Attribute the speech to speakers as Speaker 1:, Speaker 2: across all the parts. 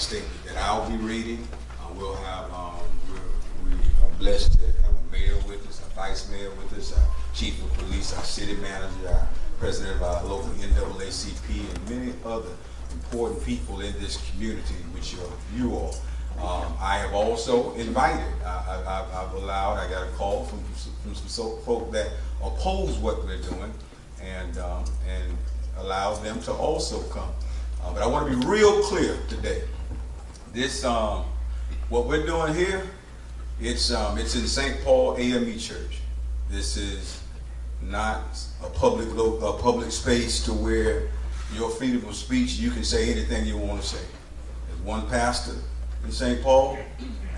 Speaker 1: statement that I'll be reading. We'll have, we are blessed to have a mayor with us, a vice mayor with us, our chief of police, our city manager, our president of our local NAACP, and many other important people in this community, which are you all. I have also invited, I've allowed, I got a call from some folk that oppose what we're doing, and allows them to also come. But I want to be real clear today. This, what we're doing here, it's in St Paul AME Church. This is not a public space to where your freedom of speech, you can say anything you want to say. There's one pastor in St. Paul,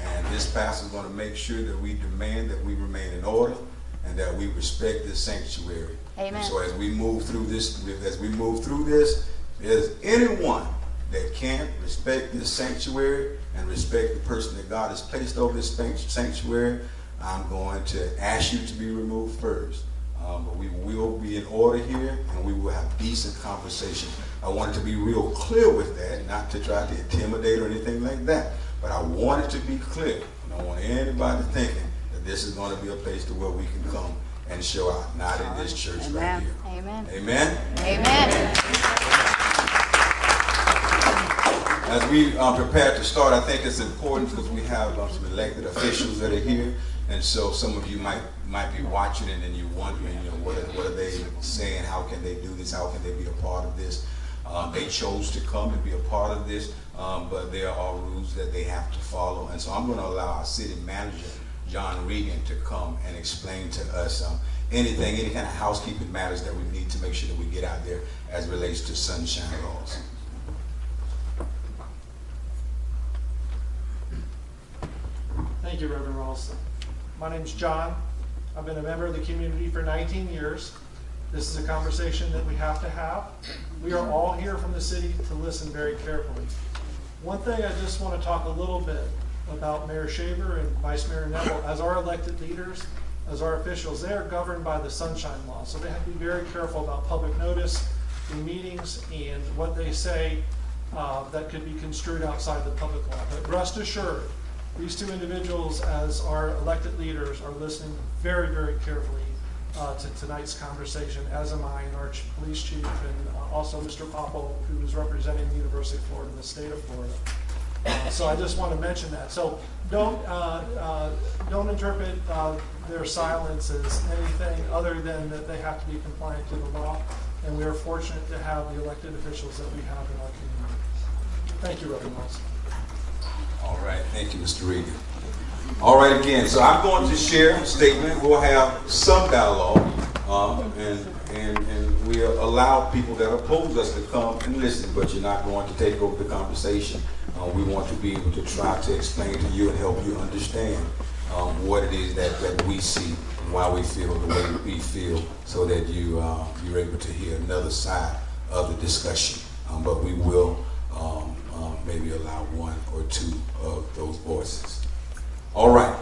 Speaker 1: and this pastor is going to make sure that we demand that we remain in order and that we respect this sanctuary.
Speaker 2: Amen.
Speaker 1: And so as we move through this, if there's anyone that can't respect this sanctuary and respect the person that God has placed over this sanctuary, I'm going to ask you to be removed first. But we will be in order here, and we will have decent conversation. I wanted to be real clear with that, not to try to intimidate or anything like that. But I wanted to be clear. I don't want anybody thinking that this is going to be a place to where we can come and show out. Not in this church right here.
Speaker 2: Amen.
Speaker 1: Amen?
Speaker 2: Amen.
Speaker 1: As we prepare to start, I think it's important because we have some elected officials that are here, and so some of you might be watching it and you're wondering, what are they saying? How can they do this? How can they be a part of this? They chose to come and be a part of this, but there are rules that they have to follow, and so I'm going to allow our city manager, John Regan, to come and explain to us any kind of housekeeping matters that we need to make sure that we get out there as it relates to sunshine laws.
Speaker 3: Thank you, Reverend Rawls. My name's John. I've been a member of the community for 19 years. This is a conversation that we have to have. We are all here from the city to listen very carefully. One thing I just want to talk a little bit about Mayor Shaver and Vice Mayor Neville. As our elected leaders, as our officials, they are governed by the Sunshine Law. So they have to be very careful about public notice in meetings and what they say that could be construed outside the public law. But rest assured, these two individuals, as our elected leaders, are listening very, very carefully to tonight's conversation, as am I, and our police chief, and also Mr. Popple, who is representing the University of Florida and the state of Florida. So I just want to mention that. So don't interpret their silence as anything other than that they have to be compliant to the law, and we are fortunate to have the elected officials that we have in our community. Thank you, Reverend Rawls.
Speaker 1: All right, thank you, Mr. Regan. All right, again, so I'm going to share a statement. We'll have some dialogue, and we allow people that oppose us to come and listen, but you're not going to take over the conversation. We want to be able to try to explain to you and help you understand what it is that we see and why we feel the way we feel, so that you're able to hear another side of the discussion. But we will maybe allow one or two of those voices. All right.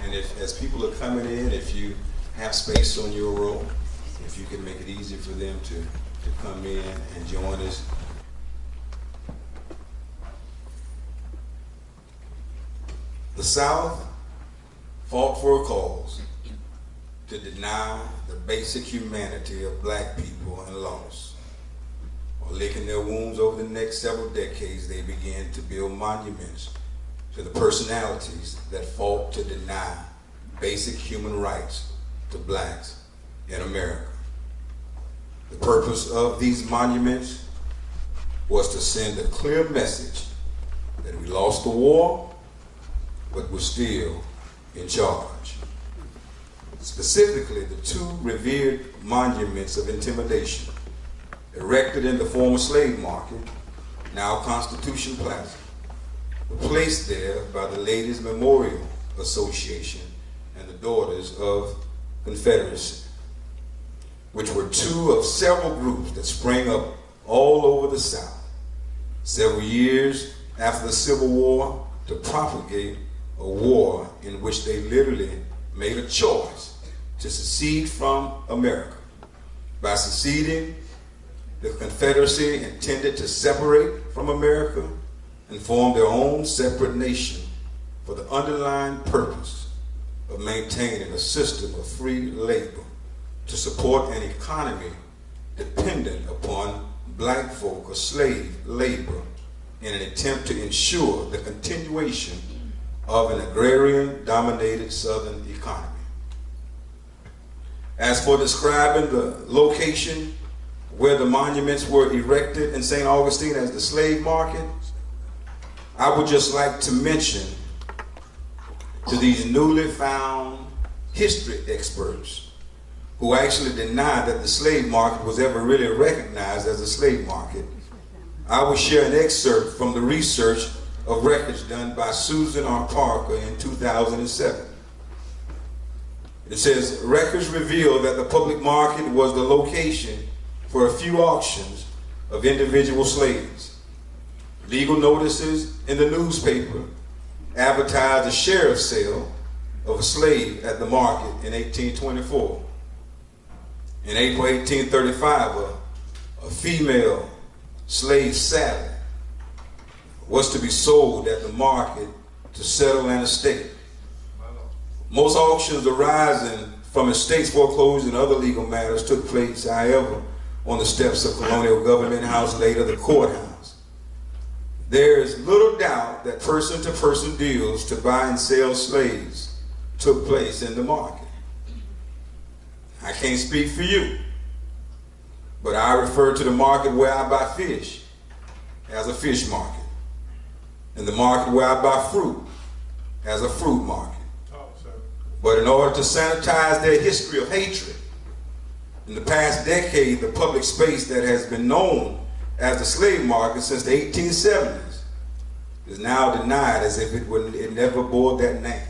Speaker 1: And as people are coming in, if you have space on your row, if you can make it easy for them to come in and join us. The South fought for a cause to deny the basic humanity of black people and lost. While licking their wounds over the next several decades, they began to build monuments to the personalities that fought to deny basic human rights to blacks in America. The purpose of these monuments was to send a clear message that we lost the war, but we're still in charge. Specifically, the two revered monuments of intimidation erected in the former slave market, now Constitution Plaza, were placed there by the Ladies Memorial Association and the Daughters of Confederacy, which were two of several groups that sprang up all over the South several years after the Civil War to propagate a war in which they literally made a choice to secede from America. By seceding, the Confederacy intended to separate from America and form their own separate nation for the underlying purpose of maintaining a system of free labor to support an economy dependent upon black folk or slave labor in an attempt to ensure the continuation of an agrarian-dominated Southern economy. As for describing the location where the monuments were erected in St. Augustine as the slave market, I would just like to mention to these newly found history experts who actually deny that the slave market was ever really recognized as a slave market, I will share an excerpt from the research of records done by Susan R. Parker in 2007. It says, records reveal that the public market was the location for a few auctions of individual slaves. Legal notices in the newspaper advertised a sheriff's sale of a slave at the market in 1824. In April 1835, a female slave saddle was to be sold at the market to settle an estate. Most auctions arising from estates foreclosure and other legal matters took place, however, on the steps of Colonial Government House, later the courthouse. There is little doubt that person-to-person deals to buy and sell slaves took place in the market. I can't speak for you, but I refer to the market where I buy fish as a fish market, and the market where I buy fruit as a fruit market. But in order to sanitize their history of hatred, in the past decade, the public space that has been known as the slave market since the 1870s is now denied as if it never bore that name.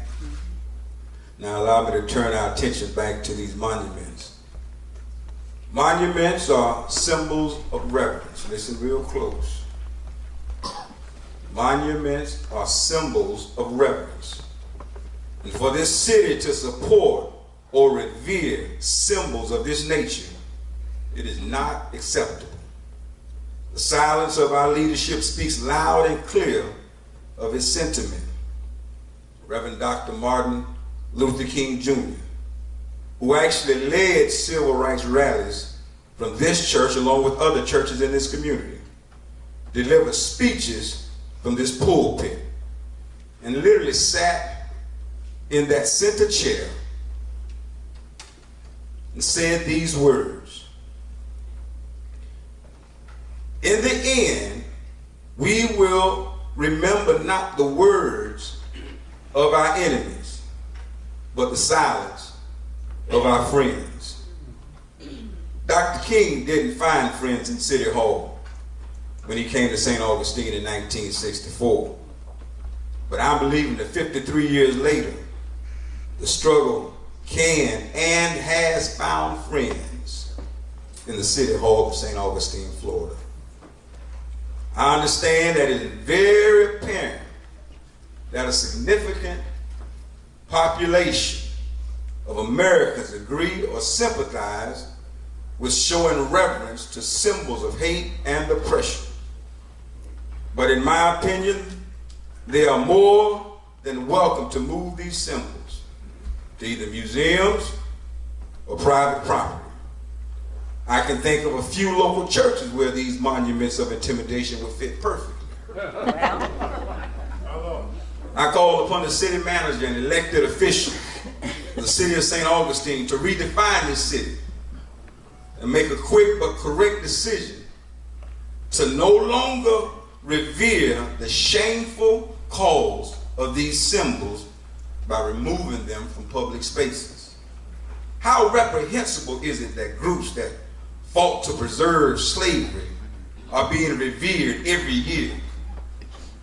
Speaker 1: Now allow me to turn our attention back to these monuments. Monuments are symbols of reverence. Listen real close. Monuments are symbols of reverence. And for this city to support or revere symbols of this nature, it is not acceptable. The silence of our leadership speaks loud and clear of its sentiment. Reverend Dr. Martin Luther King Jr., who actually led civil rights rallies from this church along with other churches in this community, delivered speeches from this pulpit and literally sat in that center chair and said these words: in the end, we will remember not the words of our enemies, but the silence of our friends. Dr. King didn't find friends in City Hall when he came to St. Augustine in 1964. But I'm believing that 53 years later, the struggle can and has found friends in the City Hall of St. Augustine, Florida. I understand that it is very apparent that a significant population of Americans agree or sympathize with showing reverence to symbols of hate and oppression. But in my opinion, they are more than welcome to move these symbols to either museums or private property. I can think of a few local churches where these monuments of intimidation would fit perfectly. I call upon the city manager and elected officials of the city of St. Augustine to redefine this city and make a quick but correct decision to no longer revere the shameful cause of these symbols by removing them from public spaces. How reprehensible is it that groups that fought to preserve slavery are being revered every year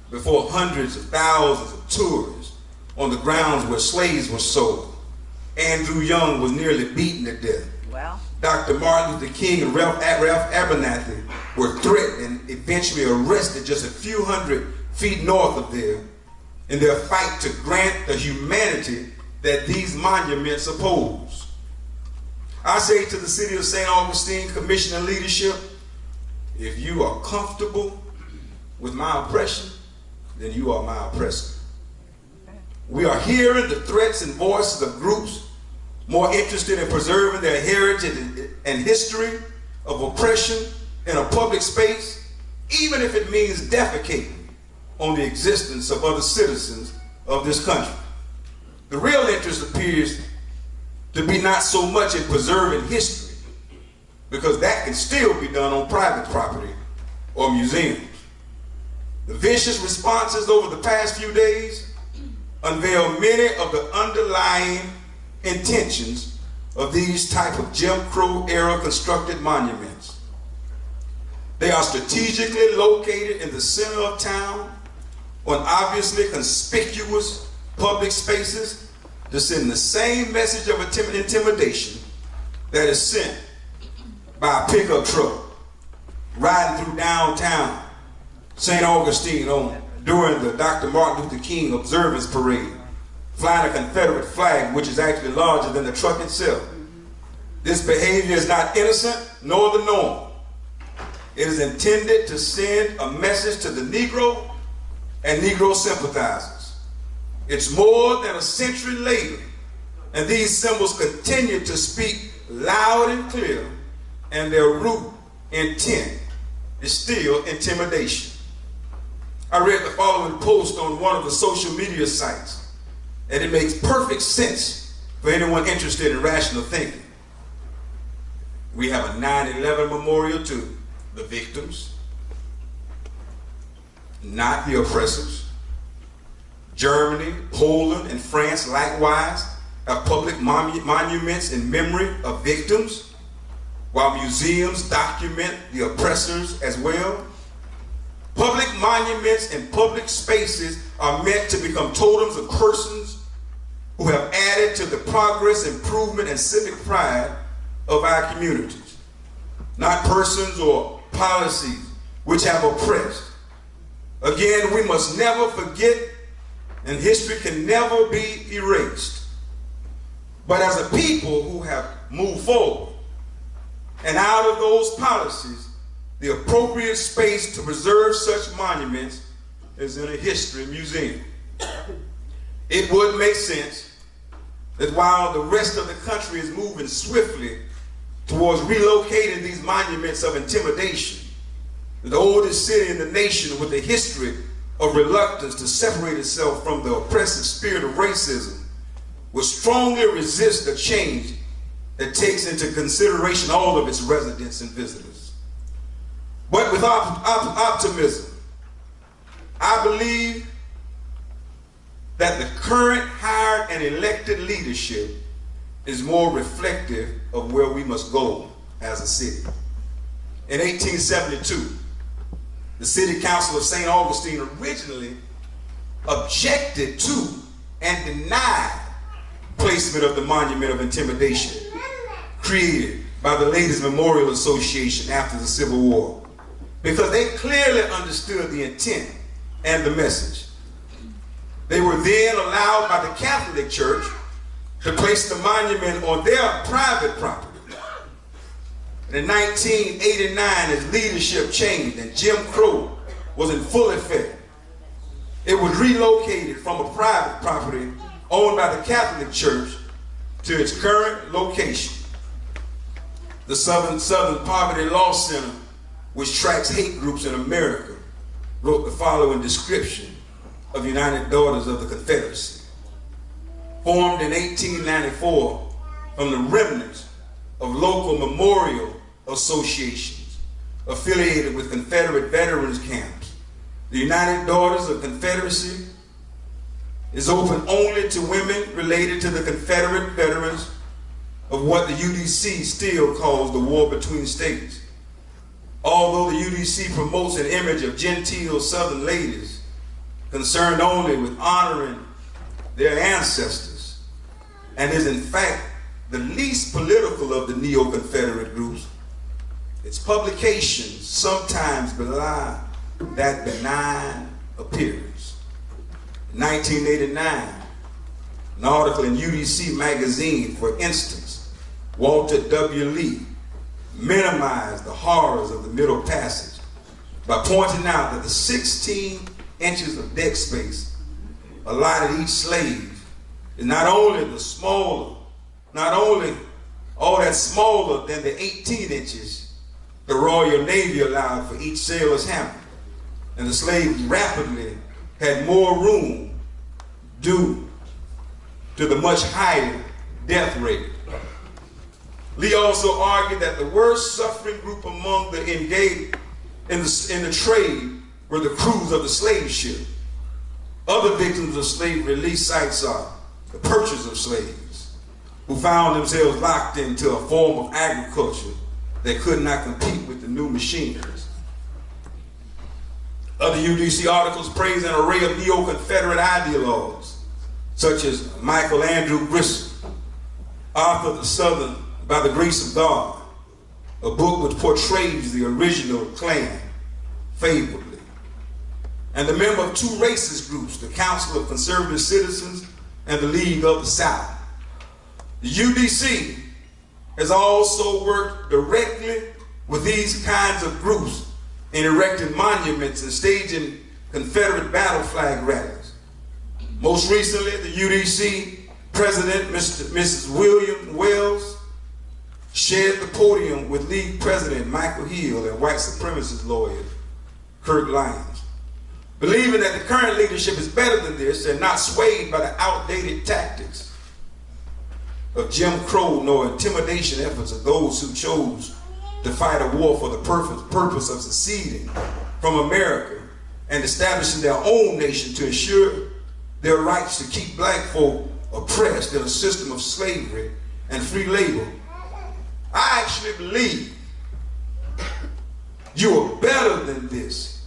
Speaker 1: before hundreds of thousands of tourists on the grounds where slaves were sold? Andrew Young was nearly beaten to death.
Speaker 2: Well,
Speaker 1: Dr. Martin Luther King and Ralph Abernathy were threatened and eventually arrested just a few hundred feet north of there in their fight to grant the humanity that these monuments oppose. I say to the city of St. Augustine, commission and leadership, If you are comfortable with my oppression, then you are my oppressor. We are hearing the threats and voices of groups more interested in preserving their heritage and history of oppression in a public space, even if it means defecating on the existence of other citizens of this country. The real interest appears to be not so much in preserving history, because that can still be done on private property or museums. The vicious responses over the past few days unveil many of the underlying intentions of these type of Jim Crow era constructed monuments. They are strategically located in the center of town on obviously conspicuous public spaces to send the same message of intimidation that is sent by a pickup truck riding through downtown St. Augustine during the Dr. Martin Luther King observance parade, flying a Confederate flag which is actually larger than the truck itself. This behavior is not innocent nor the norm. It is intended to send a message to the Negro and Negro sympathizers. It's more than a century later, and these symbols continue to speak loud and clear, and their root intent is still intimidation. I read the following post on one of the social media sites, and it makes perfect sense for anyone interested in rational thinking. We have a 9/11 memorial to the victims, not the oppressors. Germany, Poland, and France likewise have public monuments in memory of victims, while museums document the oppressors as well. Public monuments and public spaces are meant to become totems of persons who have added to the progress, improvement, and civic pride of our communities, not persons or policies which have oppressed. Again, we must never forget, and history can never be erased. But as a people who have moved forward, and out of those policies, the appropriate space to preserve such monuments is in a history museum. It would make sense that while the rest of the country is moving swiftly towards relocating these monuments of intimidation, the oldest city in the nation with a history of reluctance to separate itself from the oppressive spirit of racism will strongly resist a change that takes into consideration all of its residents and visitors. But with optimism, I believe that the current hired and elected leadership is more reflective of where we must go as a city. In 1872, the City Council of St. Augustine originally objected to and denied placement of the monument of intimidation created by the Ladies Memorial Association after the Civil War, because they clearly understood the intent and the message. They were then allowed by the Catholic Church to place the monument on their private property. And in 1989, as leadership changed and Jim Crow was in full effect, it was relocated from a private property owned by the Catholic Church to its current location. The Southern Poverty Law Center, which tracks hate groups in America, wrote the following description of United Daughters of the Confederacy. Formed in 1894 from the remnants of local memorial associations affiliated with Confederate veterans camps, the United Daughters of Confederacy is open only to women related to the Confederate veterans of what the UDC still calls the war between states. Although the UDC promotes an image of genteel Southern ladies concerned only with honoring their ancestors, and is in fact the least political of the neo-Confederate groups, its publications sometimes belie that benign appearance. In 1989, an article in UDC magazine, for instance, Walter W. Lee minimized the horrors of the Middle Passage by pointing out that the 16 inches of deck space allotted each slave is not only all that smaller than the 18 inches the Royal Navy allowed for each sailor's hammock, and the slaves rapidly had more room due to the much higher death rate. Lee also argued that the worst suffering group among the engaged in the trade were the crews of the slave ship. Other victims of slavery Lee cites are the purchasers of slaves, who found themselves locked into a form of agriculture that could not compete with the new machineries. Other UDC articles praise an array of neo-Confederate ideologues, such as Michael Andrew Grissom, author of The Southern by the Grace of God, a book which portrays the original Klan favorably, and the member of two racist groups, the Council of Conservative Citizens and the League of the South. The UDC has also worked directly with these kinds of groups in erecting monuments and staging Confederate battle flag rallies. Most recently, the UDC president, Mrs. William Wells, shared the podium with League President Michael Hill and white supremacist lawyer Kirk Lyons, believing that the current leadership is better than this and not swayed by the outdated tactics of Jim Crow nor intimidation efforts of those who chose to fight a war for the purpose of seceding from America and establishing their own nation to ensure their rights to keep black folk oppressed in a system of slavery and free labor. I actually believe you are better than this.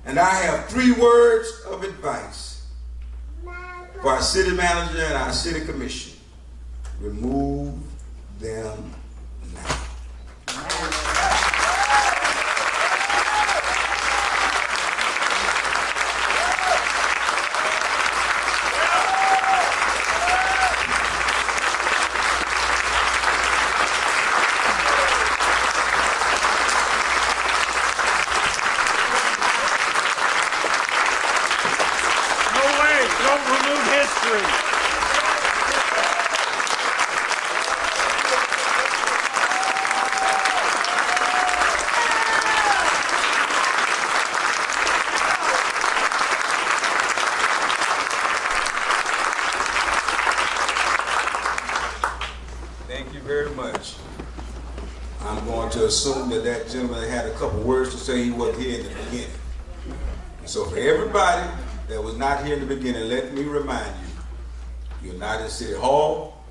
Speaker 1: And I have 3 words of advice for our city manager and our city commission. Remove them now. Assume that gentleman had a couple words to say. He wasn't here in the beginning. And so for everybody that was not here in the beginning, let me remind you, you're not in City Hall,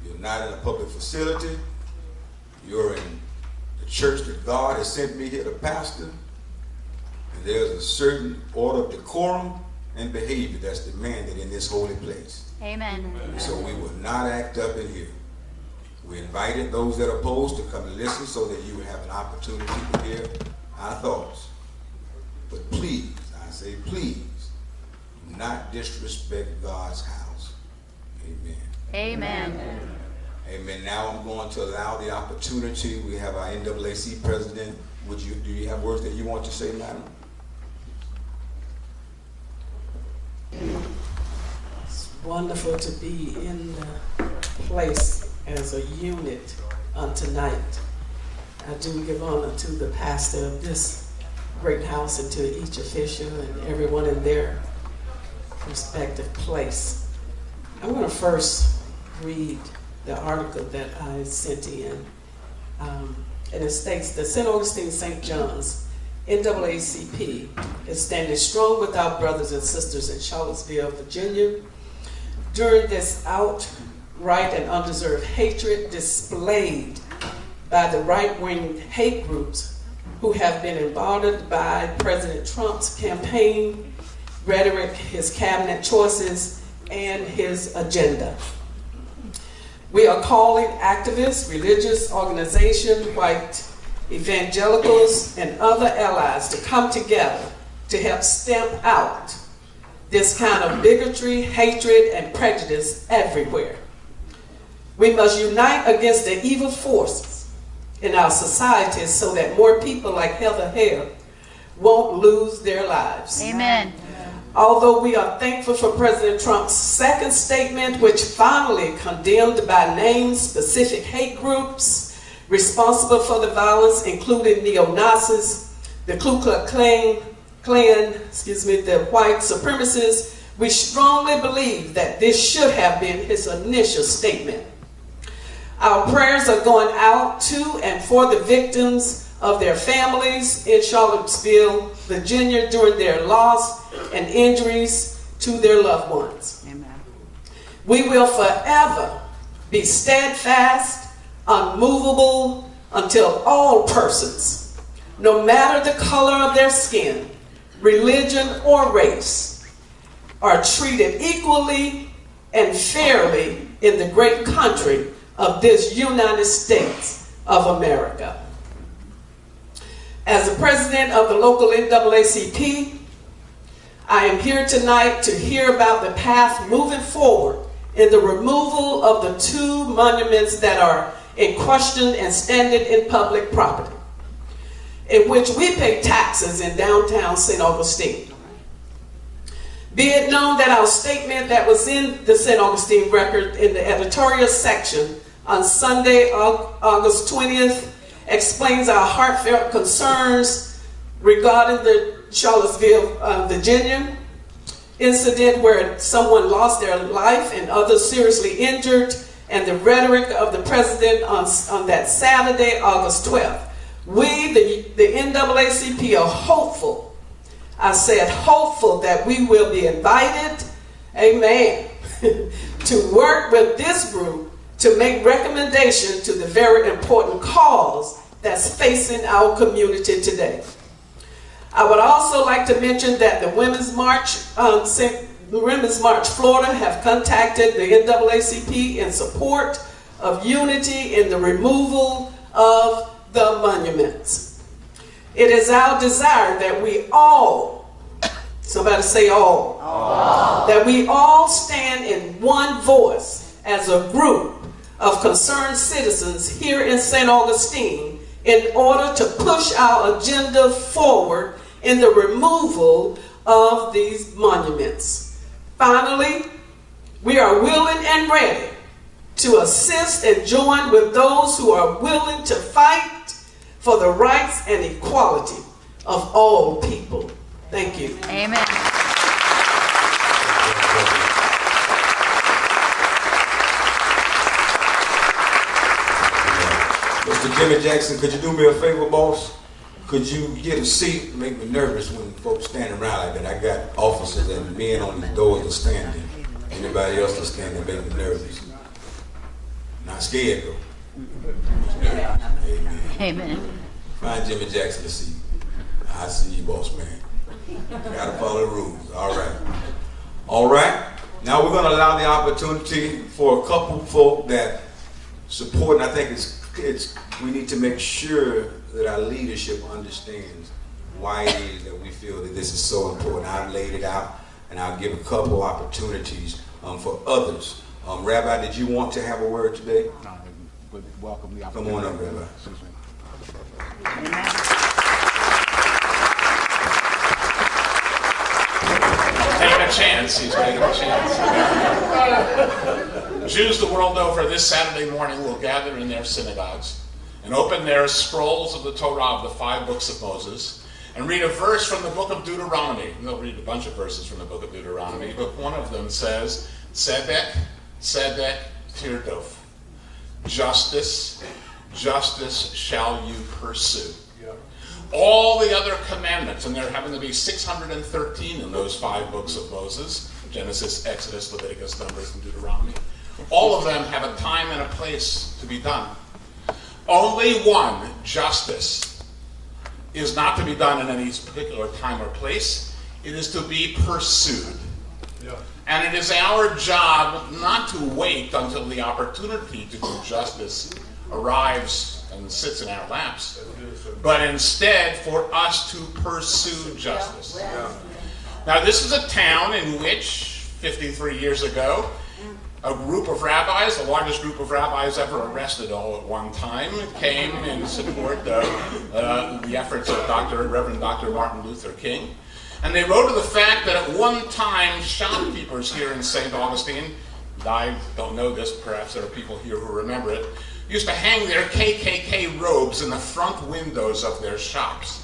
Speaker 1: you're not in a public facility, you're in the church that God has sent me here to pastor, and there's a certain order of decorum and behavior that's demanded in this holy place.
Speaker 2: Amen.
Speaker 1: So we will not act up in here. We invited those that are opposed to come and listen so that you would have an opportunity to hear our thoughts. But please, I say please, do not disrespect God's house. Amen.
Speaker 2: Amen.
Speaker 1: Amen. Now I'm going to allow the opportunity. We have our NAAC president. Do you have words that you want to say, madam?
Speaker 4: It's wonderful to be in the place as a unit on tonight. I do give honor to the pastor of this great house and to each official and everyone in their respective place. I'm going to first read the article that I sent in. And it states that St. Augustine St. John's NAACP is standing strong with our brothers and sisters in Charlottesville, Virginia, during this outright and undeserved hatred displayed by the right-wing hate groups who have been emboldened by President Trump's campaign rhetoric, his cabinet choices, and his agenda. We are calling activists, religious organizations, white evangelicals, and other allies to come together to help stamp out this kind of bigotry, hatred, and prejudice everywhere. We must unite against the evil forces in our society so that more people like Heather Hare won't lose their lives.
Speaker 2: Amen.
Speaker 4: Although we are thankful for President Trump's second statement, which finally condemned by name specific hate groups responsible for the violence, including neo-Nazis, the Ku Klux Klan, the white supremacists, we strongly believe that this should have been his initial statement. Our prayers are going out to and for the victims of their families in Charlottesville, Virginia, during their loss and injuries to their loved ones.
Speaker 2: Amen.
Speaker 4: We will forever be steadfast, unmovable, until all persons, no matter the color of their skin, religion, or race, are treated equally and fairly in the great country of this United States of America. As the president of the local NAACP, I am here tonight to hear about the path moving forward in the removal of the two monuments that are in question and standing in public property, in which we pay taxes in downtown St. Augustine. Be it known that our statement that was in the St. Augustine Record in the editorial section on Sunday, August 20th, explains our heartfelt concerns regarding the Charlottesville, Virginia incident where someone lost their life and others seriously injured, and the rhetoric of the president on that Saturday, August 12th. We, the NAACP, are hopeful. I said hopeful that we will be invited, amen, to work with this group to make recommendations to the very important cause that's facing our community today. I would also like to mention that the Women's March, Florida have contacted the NAACP in support of unity in the removal of the monuments. It is our desire that we all, somebody say all, that we all stand in one voice as a group of concerned citizens here in St. Augustine in order to push our agenda forward in the removal of these monuments. Finally, we are willing and ready to assist and join with those who are willing to fight for the rights and equality of all people. Thank you.
Speaker 2: Amen.
Speaker 1: Mr. Jimmy Jackson, could you do me a favor, boss? Could you get a seat? Make me nervous when folks standing around like that. I got officers and men on the doors are standing. Anybody else that's standing make me nervous. Not scared though. Amen.
Speaker 2: Amen.
Speaker 1: Find Jimmy Jackson a seat. I see you, boss man. Gotta follow the rules. All right. All right. Now we're going to allow the opportunity for a couple folk that support, and I think we need to make sure that our leadership understands why it is that we feel that this is so important. I've laid it out, and I'll give a couple opportunities for others. Rabbi, did you want to have a word today?
Speaker 5: No, I would welcome the
Speaker 1: Come
Speaker 5: opportunity.
Speaker 1: on up, Rabbi.
Speaker 2: Amen.
Speaker 6: Taking a chance, he's taking a chance. Jews the world over this Saturday morning will gather in their synagogues and open their scrolls of the Torah of the 5 books of Moses and read a verse from the book of Deuteronomy. And they'll read a bunch of verses from the book of Deuteronomy, but one of them says, Tzedek, Tzedek, Tirdof. Justice, justice shall you pursue. All the other commandments, and there happen to be 613 in those 5 books of Moses, Genesis, Exodus, Leviticus, Numbers, and Deuteronomy, all of them have a time and a place to be done. Only one, justice, is not to be done in any particular time or place. It is to be pursued. Yeah. And it is our job not to wait until the opportunity to do justice arrives and sits in our laps, but instead for us to pursue justice. Yeah. Now, this is a town in which 53 years ago a group of rabbis, the largest group of rabbis ever arrested all at one time, came in support of the efforts of Reverend Dr. Martin Luther King. And they wrote of the fact that at one time, shopkeepers here in St. Augustine, I don't know this, perhaps there are people here who remember it, used to hang their KKK robes in the front windows of their shops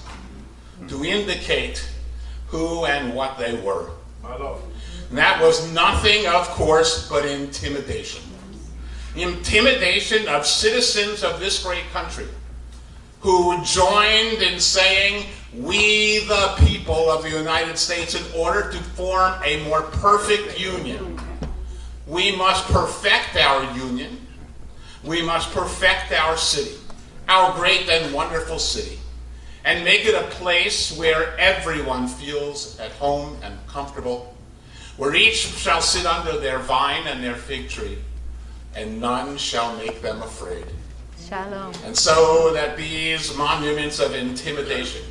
Speaker 6: to indicate who and what they were. And that was nothing, of course, but intimidation. Intimidation of citizens of this great country who joined in saying, we the people of the United States, in order to form a more perfect union, we must perfect our union. We must perfect our city, our great and wonderful city, and make it a place where everyone feels at home and comfortable, where each shall sit under their vine and their fig tree, and none shall make them afraid.
Speaker 2: Shalom.
Speaker 6: And so that these monuments of intimidation,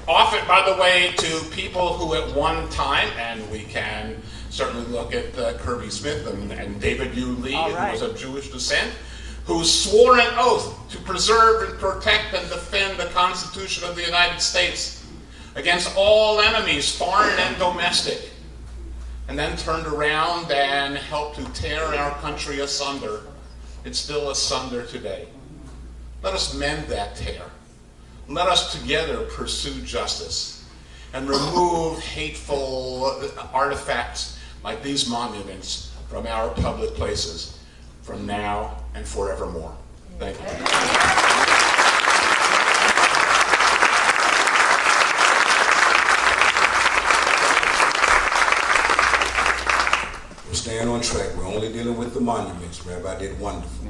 Speaker 6: often, by the way, to people who at one time, and we can certainly look at Kirby Smith and David U. Lee, who was of Jewish descent, who swore an oath to preserve and protect and defend the Constitution of the United States against all enemies, foreign and domestic, and then turned around and helped to tear our country asunder. It's still asunder today. Let us mend that tear. Let us together pursue justice and remove hateful artifacts like these monuments from our public places from now and forevermore. Thank you.
Speaker 1: We're staying on track. We're only dealing with the monuments. Rabbi did wonderful.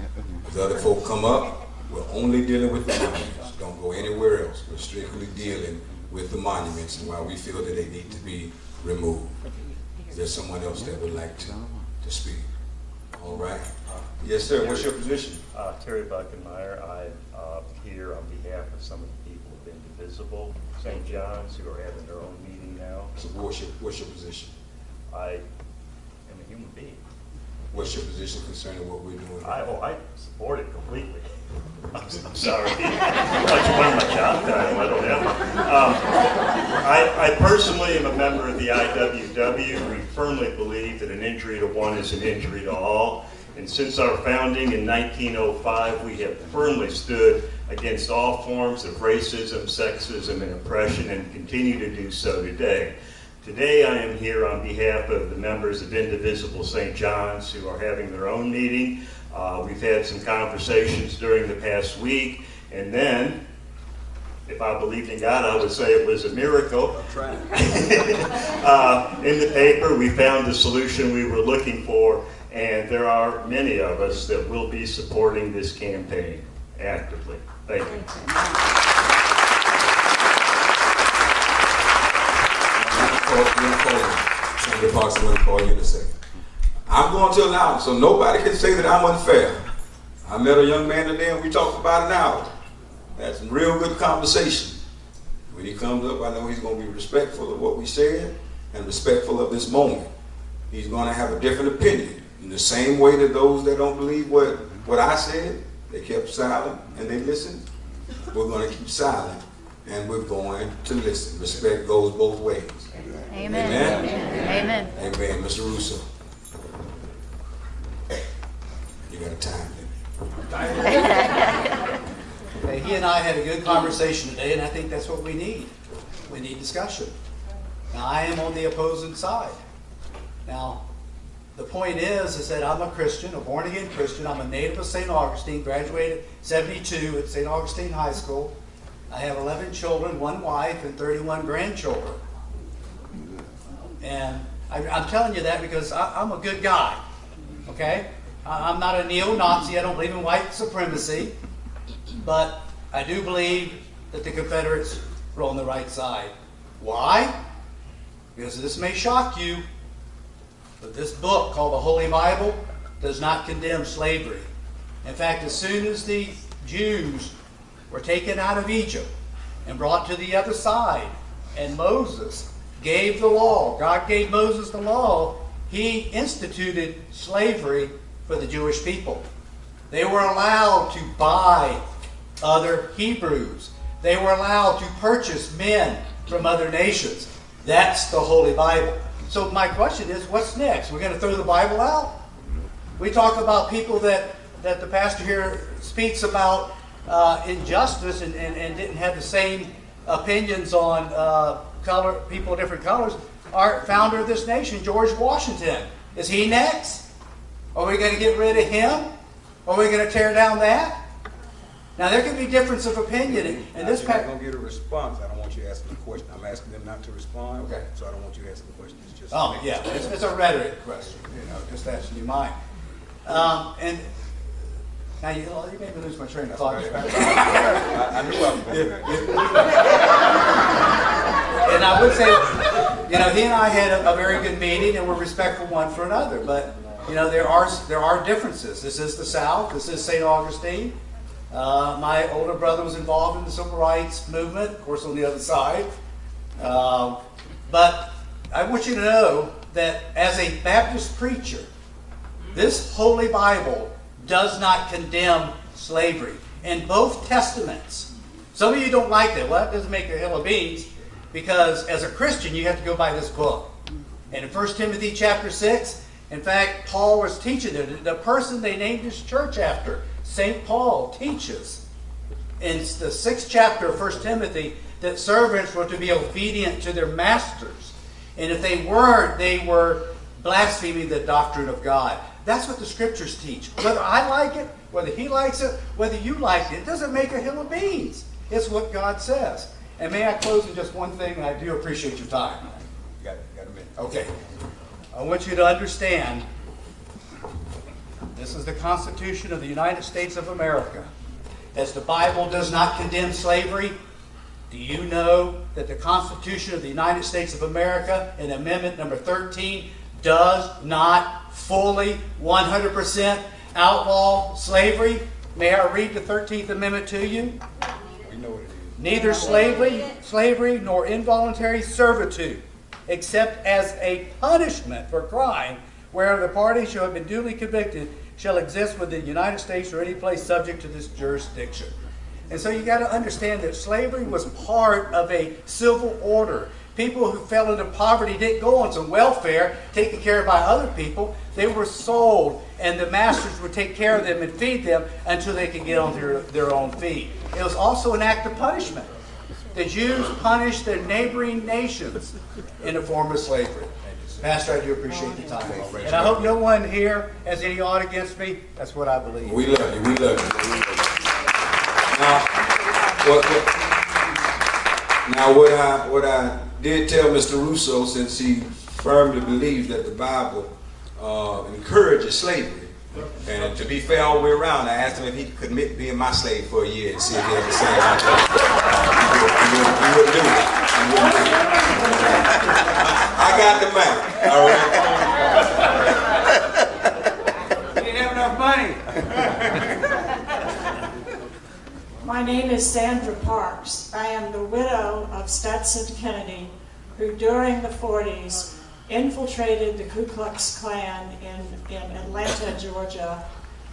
Speaker 1: As other folk come up, we're only dealing with the monuments. Don't go anywhere else. We're strictly dealing with the monuments and why we feel that they need to be removed. Is there someone else that would like to speak? All right. Yes, sir. What's your position?
Speaker 7: Terry Buckenmeyer. I'm here on behalf of some of the people of Indivisible St. John's who are having their own meeting now.
Speaker 1: So what's your position?
Speaker 7: I am a human being.
Speaker 1: What's your position concerning what we're doing?
Speaker 7: I support it completely. I'm sorry. I'd like to learn my job title. I don't have it. I personally am a member of the IWW. We firmly believe that an injury to one is an injury to all. And since our founding in 1905, we have firmly stood against all forms of racism, sexism, and oppression, and continue to do so today. Today I am here on behalf of the members of Indivisible St. John's who are having their own meeting. We've had some conversations during the past week, and then, if I believed in God, I would say it was a miracle.
Speaker 1: That's right.
Speaker 7: In the paper, we found the solution we were looking for, and there are many of us that will be supporting this campaign actively. Thank you.
Speaker 1: Senator Parks, I'm going to call you in a second. I'm going to allow it, so nobody can say that I'm unfair. I met a young man today and we talked about an hour. Had some real good conversation. When he comes up, I know he's going to be respectful of what we said and respectful of this moment. He's going to have a different opinion. In the same way that those that don't believe what I said, they kept silent and they listened. We're going to keep silent and we're going to listen. Respect goes both ways.
Speaker 2: Amen.
Speaker 1: Amen.
Speaker 2: Amen.
Speaker 1: Amen. Mr. Russo. You got a time limit.
Speaker 8: Okay, he and I had a good conversation today, and I think that's what we need. We need discussion. Now, I am on the opposing side. Now, the point is that I'm a Christian, a born-again Christian. I'm a native of St. Augustine, graduated 72 at St. Augustine High School. I have 11 children, 1 wife, and 31 grandchildren. And I'm telling you that because I'm a good guy, okay? I'm not a neo-Nazi. I don't believe in white supremacy. But I do believe that the Confederates were on the right side. Why? Because this may shock you, but this book called the Holy Bible does not condemn slavery. In fact, as soon as the Jews were taken out of Egypt and brought to the other side, and Moses gave the law, God gave Moses the law, he instituted slavery for the Jewish people. They were allowed to buy other Hebrews. They were allowed to purchase men from other nations. That's the Holy Bible. So my question is, what's next? We're going to throw the Bible out? We talk about people that the pastor here speaks about injustice and didn't have the same opinions on people of different colors. Our founder of this nation, George Washington, is he next? Are we going to get rid of him? Are we going to tear down that? Now there can be difference of opinion. And this
Speaker 1: You're not going to get a response. I don't want you asking a question. I'm asking them not to respond.
Speaker 8: Okay.
Speaker 1: So I don't want you asking a question. It's just
Speaker 8: it's a rhetoric question. Just asking you mine. And now you made me lose my train of thought.
Speaker 1: I knew I was going to.
Speaker 8: And I would say, he and I had a very good meeting, and we're respectful one for another. But there are differences. This is the South. This is St. Augustine. My older brother was involved in the civil rights movement, of course, on the other side. But I want you to know that as a Baptist preacher, this Holy Bible does not condemn slavery. In both Testaments, some of you don't like that. Well, that doesn't make a hill of beans, because as a Christian, you have to go by this book. And in 1 Timothy chapter 6, in fact, Paul was teaching the person they named his church after, St. Paul, teaches in the 6th chapter of 1 Timothy that servants were to be obedient to their masters. And if they weren't, they were blaspheming the doctrine of God. That's what the scriptures teach. Whether I like it, whether he likes it, whether you like it doesn't make a hill of beans. It's what God says. And may I close with just one thing, and I do appreciate your time.
Speaker 1: You got a minute.
Speaker 8: Okay. I want you to understand, this is the Constitution of the United States of America. As the Bible does not condemn slavery, do you know that the Constitution of the United States of America, in Amendment number 13, does not fully, 100% outlaw slavery? May I read the 13th Amendment to you?
Speaker 1: We know what it is.
Speaker 8: Neither slavery nor involuntary servitude, except as a punishment for crime, where the party shall have been duly convicted, shall exist within the United States or any place subject to this jurisdiction. And so you got to understand that slavery was part of a civil order. People who fell into poverty didn't go on some welfare taken care of by other people. They were sold, and the masters would take care of them and feed them until they could get on their own feet. It was also an act of punishment. The Jews punished their neighboring nations in the form of slavery. Pastor, I do appreciate the time. And I hope no one here has any ought against me. That's what I believe.
Speaker 1: We love you. We love you. Now, what I did tell Mr. Russo, since he firmly believes that the Bible encourages slavery, and to be fair all the way around, I asked him if he could commit being my slave for a year and see if he had the same idea. He wouldn't do it. He wouldn't do it. I got the money. All right.
Speaker 8: You didn't have enough money.
Speaker 9: My name is Sandra Parks. I am the widow of Stetson Kennedy, who during the 40s infiltrated the Ku Klux Klan in Atlanta, Georgia,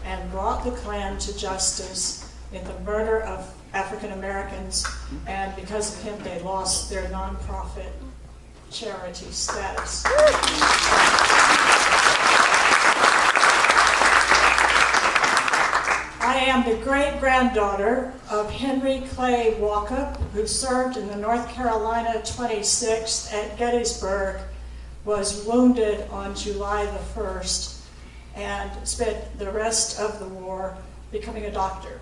Speaker 9: and brought the Klan to justice in the murder of African Americans, and because of him they lost their nonprofit charity status. I am the great-granddaughter of Henry Clay Walkup, who served in the North Carolina 26th at Gettysburg, was wounded on July the 1st, and spent the rest of the war becoming a doctor.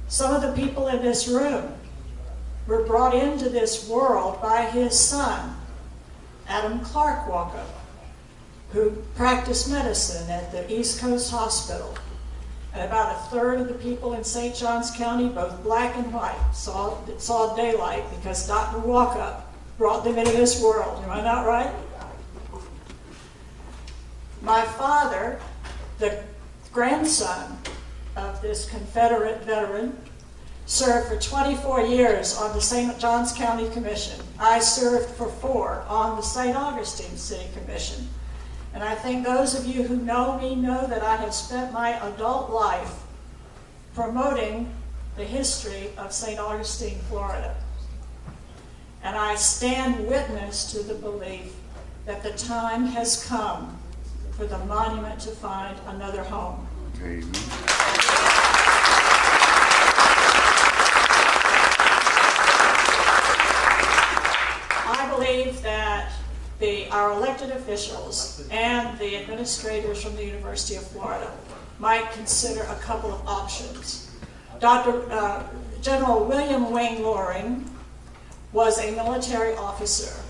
Speaker 9: Some of the people in this room were brought into this world by his son, Adam Clark Walkup, who practiced medicine at the East Coast Hospital. And about a third of the people in St. Johns County, both black and white, saw daylight because Dr. Walkup brought them into this world. Am I not right? My father, the grandson of this Confederate veteran, served for 24 years on the St. Johns County Commission. I served for 4 on the St. Augustine City Commission. And I think those of you who know me know that I have spent my adult life promoting the history of St. Augustine, Florida. And I stand witness to the belief that the time has come for the monument to find another home.
Speaker 5: Amen.
Speaker 9: I believe that our elected officials and the administrators from the University of Florida might consider a couple of options. General William Wayne Loring was a military officer.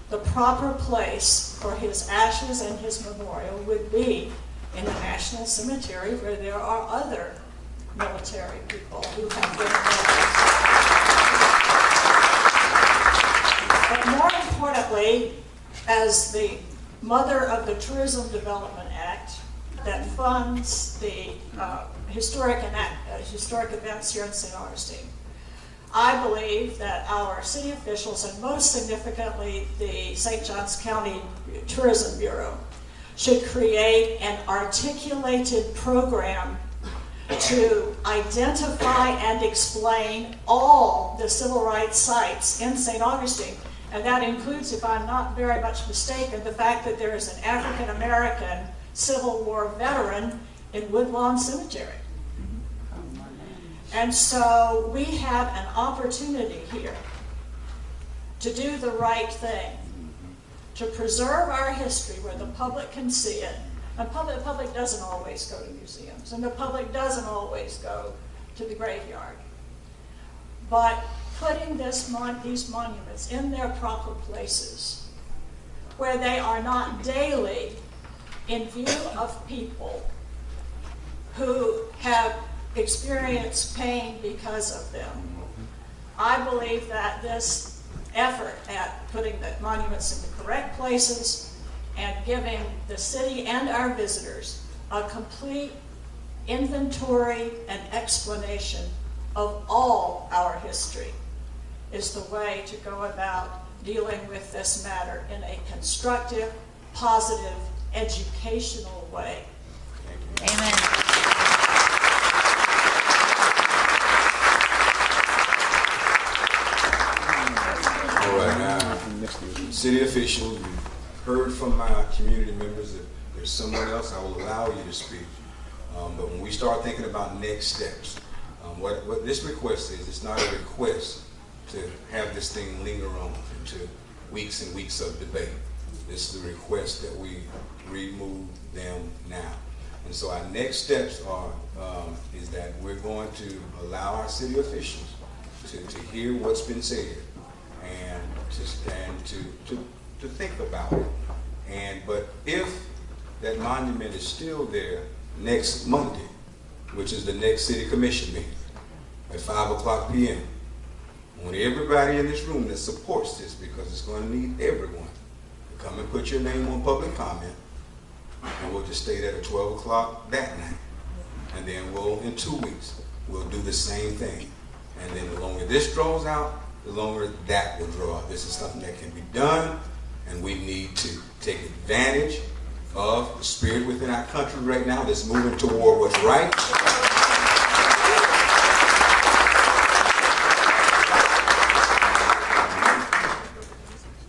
Speaker 9: The proper place for his ashes and his memorial would be in the National Cemetery, where there are other military people who have been involved. But more importantly, as the mother of the Tourism Development Act that funds the historic events here in St. Augustine, I believe that our city officials, and most significantly the St. Johns County Tourism Bureau, should create an articulated program to identify and explain all the civil rights sites in St. Augustine. And that includes, if I'm not very much mistaken, the fact that there is an African-American Civil War veteran in Woodlawn Cemetery. And so we have an opportunity here to do the right thing, to preserve our history where the public can see it. And the public doesn't always go to museums, and the public doesn't always go to the graveyard. But putting these monuments in their proper places, where they are not daily in view of people who have experienced pain because of them. I believe that this effort at putting the monuments in the correct places and giving the city and our visitors a complete inventory and explanation of all our history is the way to go about dealing with this matter in a constructive, positive, educational way.
Speaker 2: Amen.
Speaker 1: All right, now, city officials, you heard from my community members that there's someone else I will allow you to speak. But when we start thinking about next steps, what this request is, it's not a request to have this thing linger on into weeks and weeks of debate. This is the request that we remove them now. And so our next steps are, is that we're going to allow our city officials to hear what's been said and to think about it. But if that monument is still there next Monday, which is the next city commission meeting at 5:00 p.m., I want everybody in this room that supports this, because it's going to need everyone, to come and put your name on public comment, and we'll just stay there at 12 o'clock that night. And then in 2 weeks, we'll do the same thing. And then the longer this draws out, the longer that will draw out. This is something that can be done, and we need to take advantage of the spirit within our country right now that's moving toward what's right.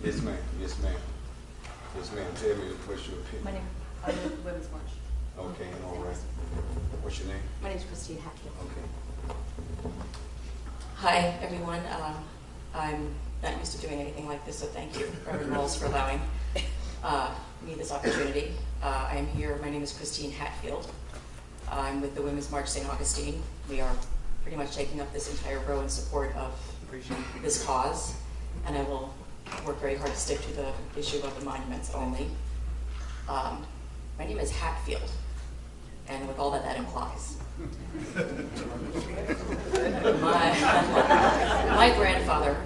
Speaker 1: Yes, ma'am. Yes, ma'am. Yes, ma'am. Tell me what's your opinion.
Speaker 10: My name is Women's March.
Speaker 1: Okay, all right. What's your name?
Speaker 10: My name is Christine Hatfield.
Speaker 1: Okay.
Speaker 10: Hi, everyone. I'm not used to doing anything like this, so thank you, Reverend Rawls, for allowing me this opportunity. I am here. My name is Christine Hatfield. I'm with the Women's March St. Augustine. We are pretty much taking up this entire row in support of this cause, and I will work very hard to stick to the issue of the monuments only. My name is Hatfield, and with all that implies. My grandfather,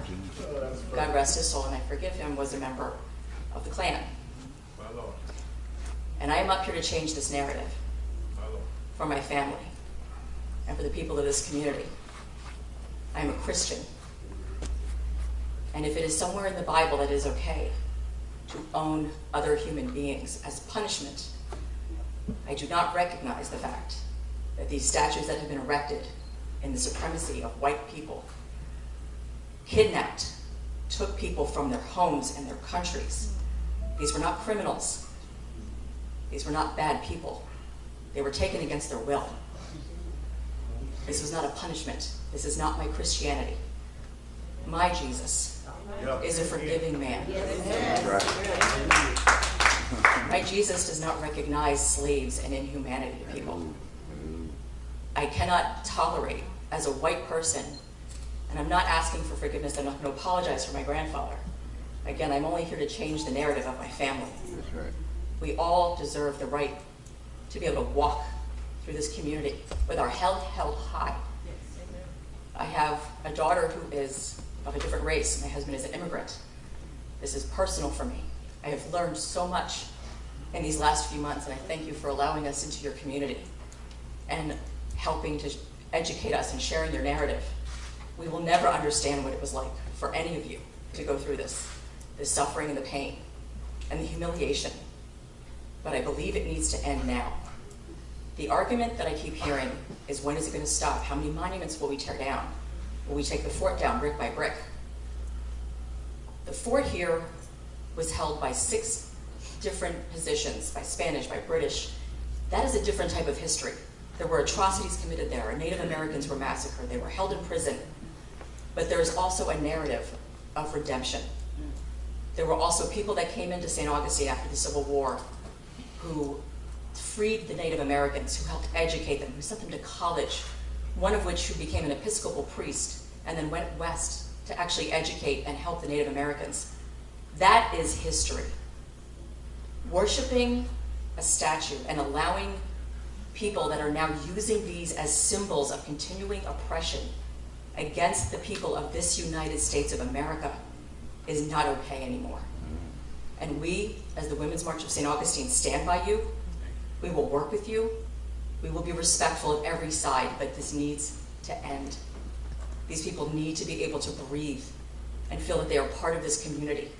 Speaker 10: God rest his soul and I forgive him, was a member of the Klan. And I am up here to change this narrative for my family and for the people of this community. I am a Christian. And if it is somewhere in the Bible that it is okay to own other human beings as punishment. I do not recognize the fact that these statues that have been erected in the supremacy of white people kidnapped, took people from their homes and their countries. These were not criminals. These were not bad people. They were taken against their will. This was not a punishment. This is not my Christianity. My Jesus is a forgiving man. My Jesus does not recognize slaves and inhumanity to people. I cannot tolerate, as a white person, and I'm not asking for forgiveness, I'm not going to apologize for my grandfather. Again, I'm only here to change the narrative of my family.
Speaker 5: That's right.
Speaker 10: We all deserve the right to be able to walk through this community with our head held high. I have a daughter who is of a different race. My husband is an immigrant. This is personal for me. I have learned so much in these last few months, and I thank you for allowing us into your community and helping to educate us and sharing your narrative. We will never understand what it was like for any of you to go through this suffering and the pain and the humiliation. But I believe it needs to end now. The argument that I keep hearing is, when is it going to stop? How many monuments will we tear down? Will we take the fort down brick by brick? The fort here was held by 6 different positions, by Spanish, by British. That is a different type of history. There were atrocities committed there. Native Americans were massacred. They were held in prison. But there's also a narrative of redemption. There were also people that came into St. Augustine after the Civil War who freed the Native Americans, who helped educate them, who sent them to college, one of which who became an Episcopal priest and then went west to actually educate and help the Native Americans. That is history. Worshipping a statue and allowing people that are now using these as symbols of continuing oppression against the people of this United States of America is not okay anymore. And we, as the Women's March of St. Augustine, stand by you. We will work with you. We will be respectful of every side, but this needs to end. These people need to be able to breathe and feel that they are part of this community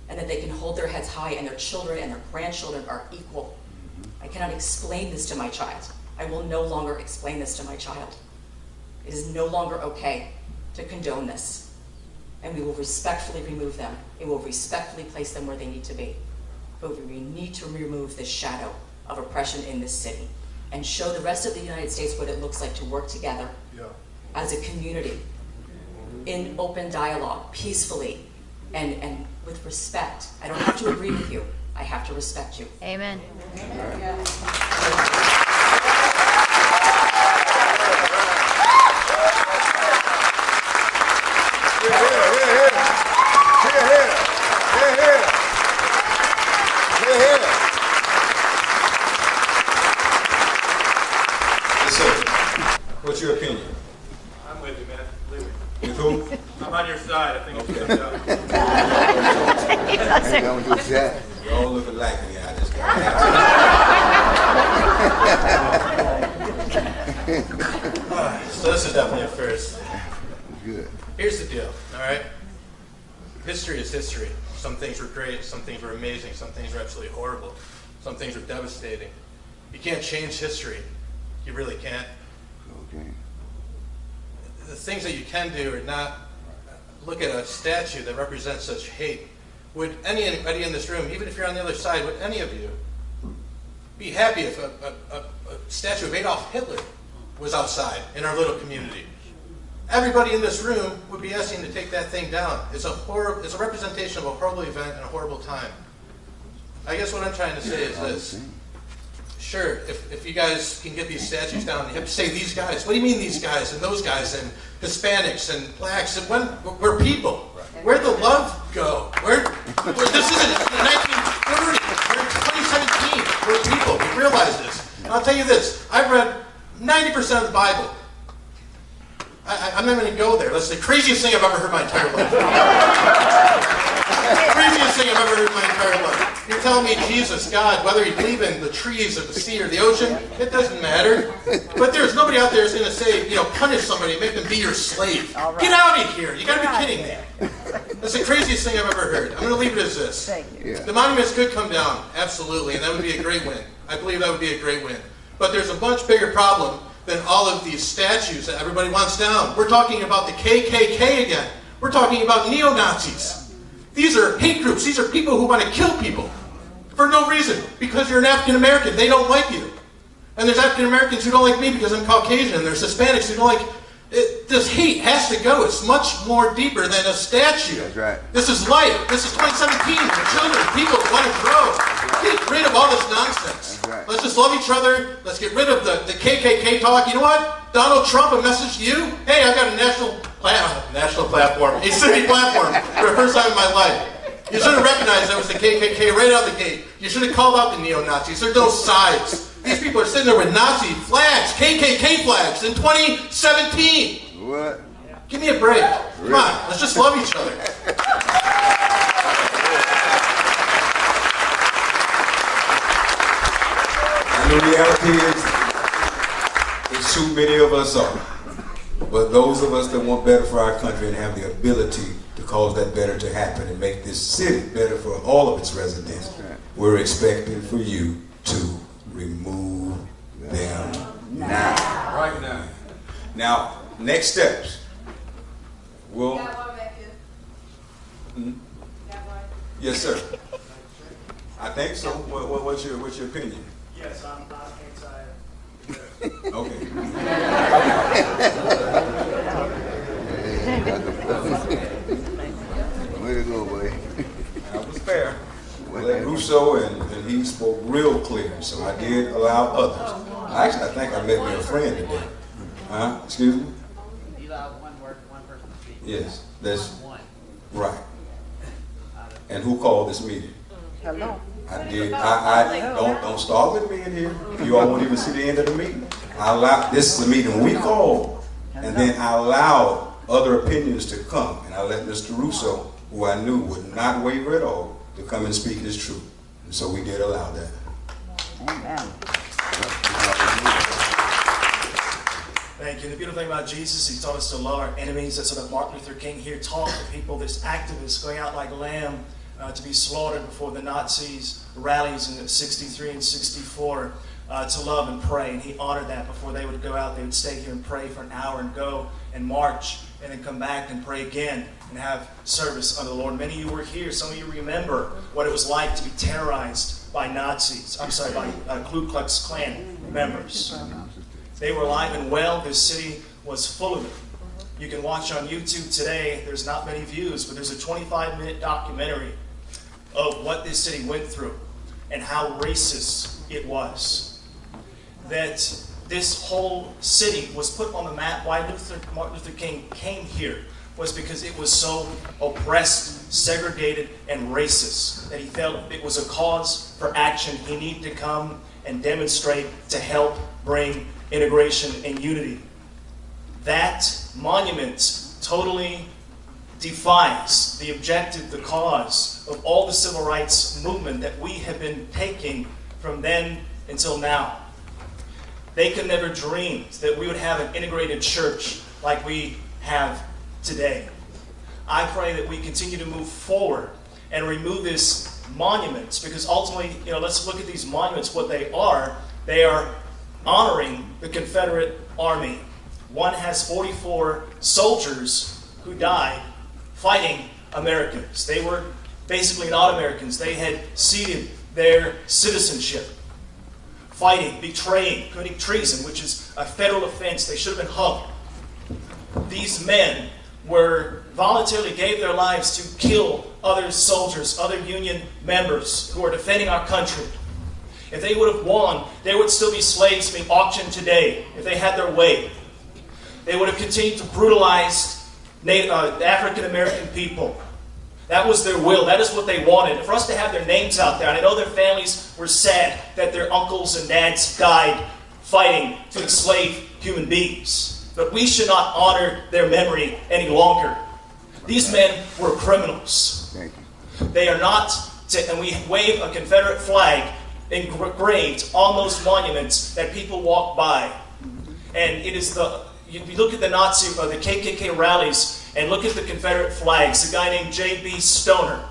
Speaker 10: and that they can hold their heads high, and their children and their grandchildren are equal. I cannot explain this to my child. I will no longer explain this to my child. It is no longer okay to condone this. And we will respectfully remove them. We will respectfully place them where they need to be. But we need to remove this shadow of oppression in this city and show the rest of the United States what it looks like to work together as a community in open dialogue, peacefully, and with respect. I don't have to agree with you. I have to respect you.
Speaker 2: Amen.
Speaker 1: What's your opinion?
Speaker 11: I'm with you, man. Believe me.
Speaker 1: With who?
Speaker 11: I'm on your side. I think it's good job.
Speaker 5: Don't do that.
Speaker 1: We all look alike in here. I just got
Speaker 11: So this is definitely a first.
Speaker 5: Good.
Speaker 11: Here's the deal, all right? History is history. Some things were great, some things were amazing, some things were absolutely horrible, some things were devastating. You can't change history. You really can't.
Speaker 5: Okay.
Speaker 11: The things that you can do are not look at a statue that represents such hate. Would anybody in this room, even if you're on the other side, would any of you be happy if a statue of Adolf Hitler was outside in our little community? Everybody in this room would be asking to take that thing down. It's a representation of a horrible event and a horrible time. I guess what I'm trying to say is this. Sure, if you guys can get these statues down, you have to say these guys. What do you mean these guys and those guys and Hispanics and blacks? And we're people. Where'd the love go? This isn't 1930. We're in 2017. We're people. We realize this. And I'll tell you this. I've read 90% of the Bible. I'm not going to go there. That's the craziest thing I've ever heard in my entire life. Craziest thing I've ever heard in my entire life. You're telling me Jesus, God, whether you believe in the trees or the sea or the ocean, it doesn't matter. But there's nobody out there who's going to say, punish somebody and make them be your slave. Get out of here. You got to be kidding me. That's the craziest thing I've ever heard. I'm going to leave it as this.
Speaker 2: Thank you.
Speaker 5: Yeah.
Speaker 11: The monuments could come down, absolutely, and that would be a great win. I believe that would be a great win. But there's a much bigger problem than all of these statues that everybody wants down. We're talking about the KKK again. We're talking about neo-Nazis. These are hate groups. These are people who want to kill people for no reason. Because you're an African American, they don't like you. And there's African Americans who don't like me because I'm Caucasian. And there's Hispanics who don't like it. This hate has to go. It's much more deeper than a statue.
Speaker 5: That's right.
Speaker 11: This is life. This is 2017. The children, people want to grow. Get rid of all this nonsense.
Speaker 5: That's right.
Speaker 11: Let's just love each other. Let's get rid of the KKK talk. You know what? Donald Trump, a message to you. Hey, I've got a national platform, a city platform for the first time in my life. You should have recognized that was the KKK right out the gate. You should have called out the neo-Nazis. There's no sides. These people are sitting there with Nazi flags, KKK flags in 2017.
Speaker 5: What?
Speaker 11: Give me a break. Come on, let's just love each other.
Speaker 1: And the reality is, it's too many of us are. But those of us that want better for our country and have the ability to cause that better to happen and make this city better for all of its residents, we're expecting for you to remove them now. Right now. Now, next steps. We'll. Yes, sir. I think so. What's your opinion?
Speaker 3: Yes, I'm not anti.
Speaker 1: Okay.
Speaker 5: Way to go, boy.
Speaker 1: That was fair. Russo and he spoke real clear, so I did allow others. Actually, I think I met me a friend today. Huh? Excuse me?
Speaker 8: You allow one person to speak.
Speaker 1: Yes, that's
Speaker 8: One.
Speaker 1: right. And who called this meeting?
Speaker 2: Hello.
Speaker 1: I did. Don't start with me in here. You all won't even see the end of the meeting. This is a meeting we called, and then I allowed other opinions to come, and I let Mr. Russo, who I knew would not waver at all, to come and speak his truth. And so we did allow that.
Speaker 2: Amen.
Speaker 3: Thank you. The beautiful thing about Jesus, he taught us to love our enemies. That's what Martin Luther King here taught the people, this activists going out like lamb to be slaughtered before the Nazis rallies in 63 and 64 to love and pray. And he honored that. Before they would go out, they would stay here and pray for an hour and go and march and then come back and pray again and have service unto the Lord. Many of you were here. Some of you remember what it was like to be terrorized by Nazis. By Ku Klux Klan members. They were alive and well. This city was full of them. You can watch on YouTube today. There's not many views, but there's a 25-minute documentary of what this city went through and how racist it was. That this whole city was put on the map. Why Martin Luther King came here was because it was so oppressed, segregated, and racist that he felt it was a cause for action. He needed to come and demonstrate to help bring integration and unity. That monument totally defies the objective, the cause of all the civil rights movement that we have been taking from then until now. They could never dream that we would have an integrated church like we have today. I pray that we continue to move forward and remove this monuments, because ultimately, let's look at these monuments, what they are. They are honoring the Confederate Army. One has 44 soldiers who died fighting Americans. They were basically not Americans. They had ceded their citizenship, fighting, betraying, committing treason, which is a federal offense. They should have been hung. These men voluntarily gave their lives to kill other soldiers, other Union members who are defending our country. If they would have won, there would still be slaves being auctioned today if they had their way. They would have continued to brutalize African American people. That was their will. That is what they wanted. For us to have their names out there, and I know their families were sad that their uncles and dads died fighting to enslave human beings. But we should not honor their memory any longer. These men were criminals.
Speaker 5: Thank you.
Speaker 3: They are not, and we wave a Confederate flag engraved on those monuments that people walk by. And it is you look at the Nazi or the KKK rallies,
Speaker 12: and look at the Confederate flags. A guy named J.B. Stoner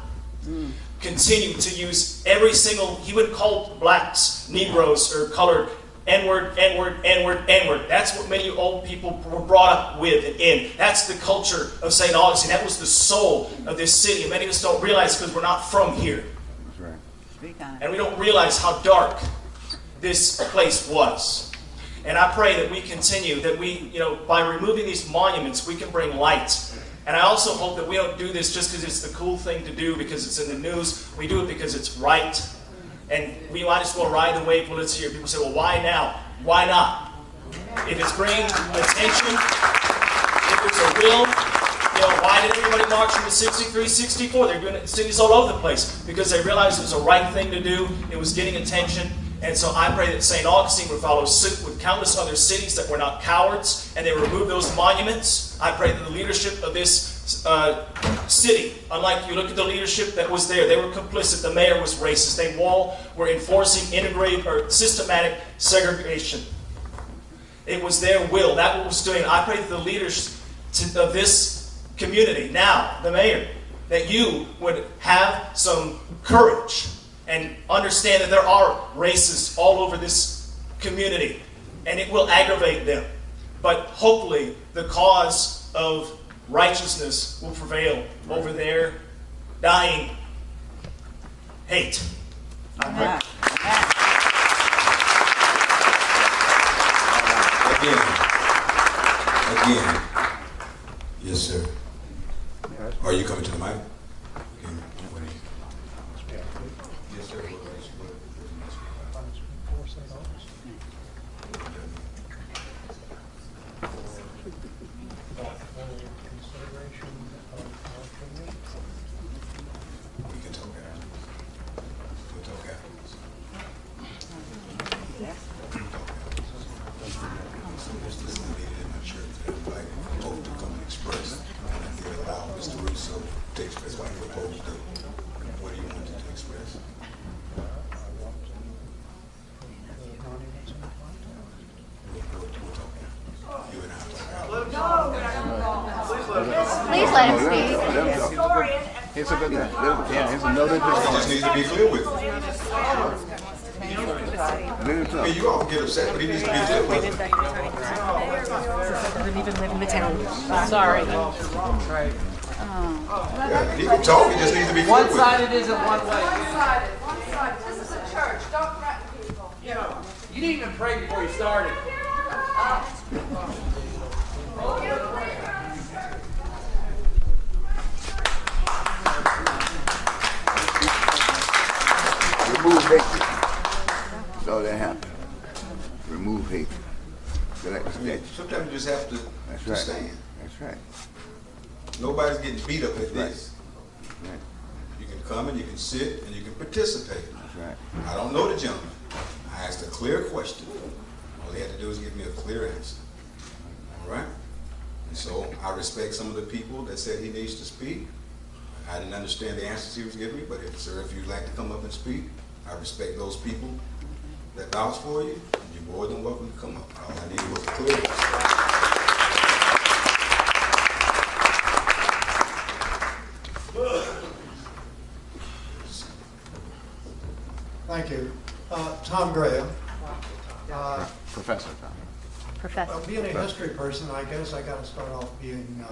Speaker 12: continued to use every single, he would call blacks, Negroes, or colored, N-word, N-word, N-word, N-word. That's what many old people were brought up with and in. That's the culture of St. Augustine. That was the soul of this city. And many of us don't realize because we're not from here.
Speaker 5: That's right.
Speaker 12: And we don't realize how dark this place was. And I pray that we continue, that we, by removing these monuments, we can bring light. And I also hope that we don't do this just because it's the cool thing to do, because it's in the news. We do it because it's right. And we might as well ride the wave while it's here. People say, well, why now? Why not? If it's bringing attention, if it's a will, why did everybody march from the 63, 64? They're doing it in cities all over the place because they realized it was the right thing to do. It was getting attention. And so I pray that St. Augustine would follow suit with countless other cities that were not cowards, and they remove those monuments. I pray that the leadership of this city, unlike you look at the leadership that was there, they were complicit. The mayor was racist. They all were enforcing integrated or systematic segregation. It was their will. That what was doing. I pray that the leaders of this community, now the mayor, that you would have some courage and understand that there are racists all over this community, and it will aggravate them. But hopefully the cause of righteousness will prevail over their dying hate. I pray.
Speaker 1: Again. Yes, sir. Are you coming to the mic? Yes, sir.
Speaker 2: Please let him speak.
Speaker 5: It's a good thing. Yeah, it's a no.
Speaker 1: It just needs to be clear with you. I mean, you all get upset, but he needs to be clear with you.
Speaker 10: Doesn't even live in the town. Sorry.
Speaker 1: Yeah, he can talk, he just needs to be clear with you.
Speaker 8: One-sided isn't one way.
Speaker 13: One-sided. This is a church. Don't threaten people.
Speaker 8: You didn't even pray before you started.
Speaker 5: Remove hatred. That's all that happened. Remove hatred.
Speaker 1: Sometimes you just have to stand.
Speaker 5: That's right.
Speaker 1: Nobody's getting beat up at this.
Speaker 5: That's right.
Speaker 1: You can come and you can sit and you can participate.
Speaker 5: That's right.
Speaker 1: I don't know the gentleman. I asked a clear question. All he had to do was give me a clear answer. All right? And so I respect some of the people that said he needs to speak. I didn't understand the answers he was giving me, but if you'd like to come up and speak, I respect those people that vouch for you, and you're more than welcome to come up. All I needed was a clear answer.
Speaker 14: Thank you. Tom Graham.
Speaker 5: Professor Tom.
Speaker 2: Professor.
Speaker 14: Being a history person, I guess I got to start off being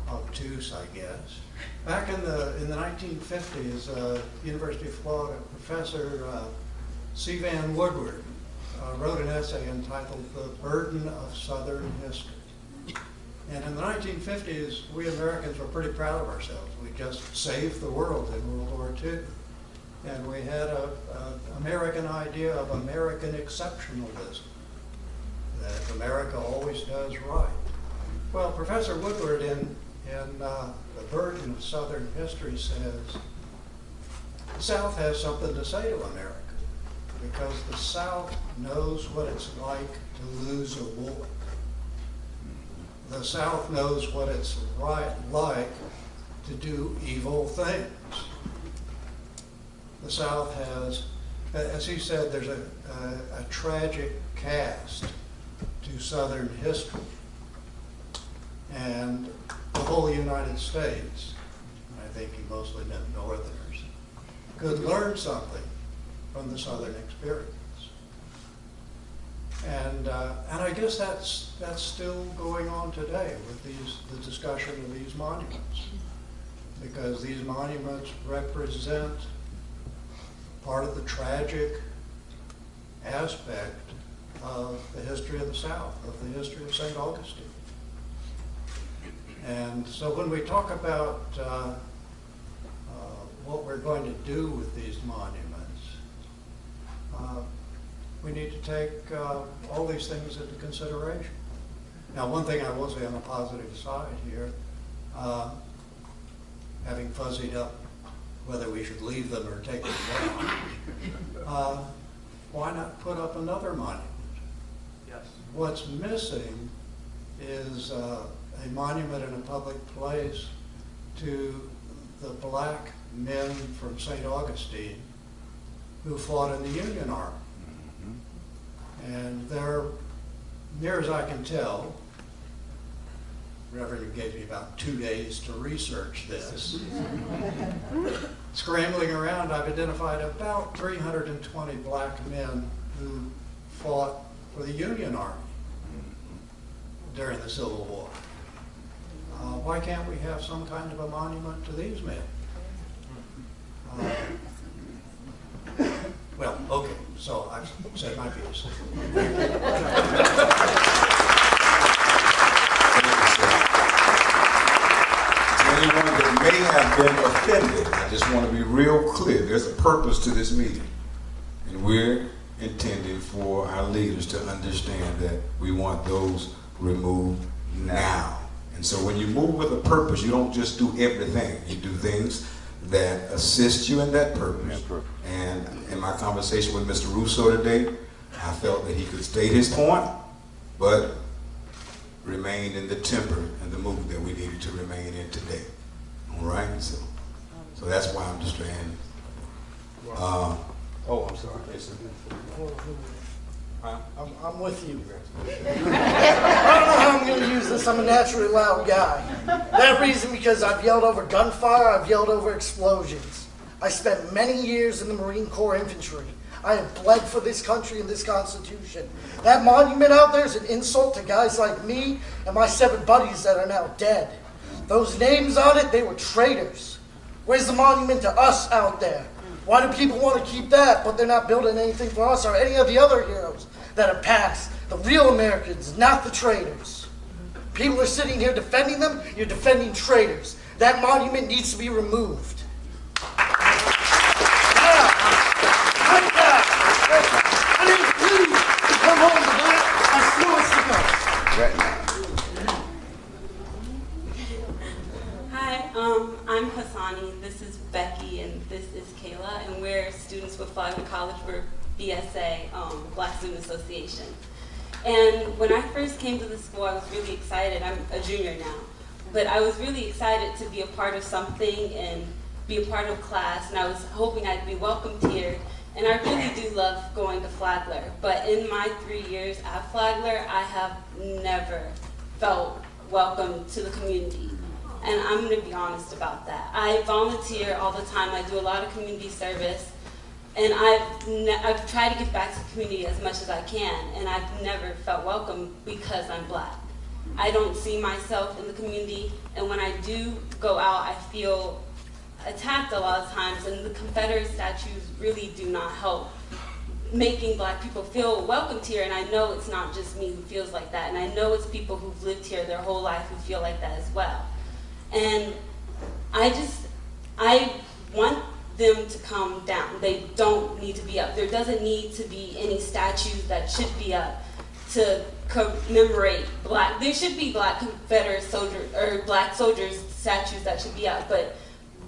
Speaker 14: obtuse, I guess. Back in the 1950s, University of Florida professor C. Van Woodward wrote an essay entitled "The Burden of Southern History." And in the 1950s, we Americans were pretty proud of ourselves. We just saved the world in World War II. And we had an American idea of American exceptionalism, that America always does right. Well, Professor Woodward in The Burden of Southern History says the South has something to say to America, because the South knows what it's like to lose a war. The South knows what it's like to do evil things. The South has, as he said, there's a tragic cast to Southern history. and the whole United States, I think he mostly meant Northerners, could learn something from the Southern experience. And I guess that's still going on today with the discussion of these monuments, because these monuments represent part of the tragic aspect of the history of the South, of the history of St. Augustine. And so when we talk about what we're going to do with these monuments, we need to take all these things into consideration. Now, one thing I will say on the positive side here, having fuzzied up whether we should leave them or take them down, why not put up another monument?
Speaker 3: Yes.
Speaker 14: What's missing is a monument in a public place to the black men from St. Augustine who fought in the Union Army. And they're, near as I can tell, Reverend gave me about 2 days to research this. Scrambling around, I've identified about 320 black men who fought for the Union Army during the Civil War. Why can't we have some kind of a monument to these men? Well, okay, so I've said my piece.
Speaker 1: Anyone that may have been offended, I just want to be real clear. There's a purpose to this meeting. And we're intending for our leaders to understand that we want those removed now. And so when you move with a purpose, you don't just do everything. You do things that assist you in that purpose. And in my conversation with Mr. Russo today, I felt that he could state his point, but remained in the temper and the mood that we needed to remain in today. All right? So that's why I'm just saying. I'm sorry.
Speaker 15: I'm with you. I don't know how I'm going to use this. I'm a naturally loud guy. That reason because I've yelled over gunfire, I've yelled over explosions. I spent many years in the Marine Corps infantry. I have bled for this country and this Constitution. That monument out there is an insult to guys like me and my 7 buddies that are now dead. Those names on it, they were traitors. Where's the monument to us out there? Why do people want to keep that, but they're not building anything for us or any of the other heroes that have passed? The real Americans, not the traitors. People are sitting here defending them, you're defending traitors. That monument needs to be removed. Come home to that.
Speaker 16: Hi, I'm Hassani. This is Becky, and this is Kayla, and we're students with Flagler College for BSA, Black Student Association. And when I first came to the school, I was really excited. I'm a junior now, but I was really excited to be a part of something and be a part of class, and I was hoping I'd be welcomed here. And I really do love going to Flagler, but in my 3 years at Flagler, I have never felt welcome to the community. And I'm going to be honest about that. I volunteer all the time. I do a lot of community service, and I've tried to give back to the community as much as I can, and I've never felt welcome because I'm black. I don't see myself in the community, and when I do go out, I feel attacked a lot of times, and the Confederate statues really do not help making black people feel welcomed here. And I know it's not just me who feels like that, and I know it's people who've lived here their whole life who feel like that as well. And I want them to come down. They don't need to be up. There doesn't need to be any statues that should be up to commemorate black. There should be black Confederate soldiers or black soldiers statues that should be up, but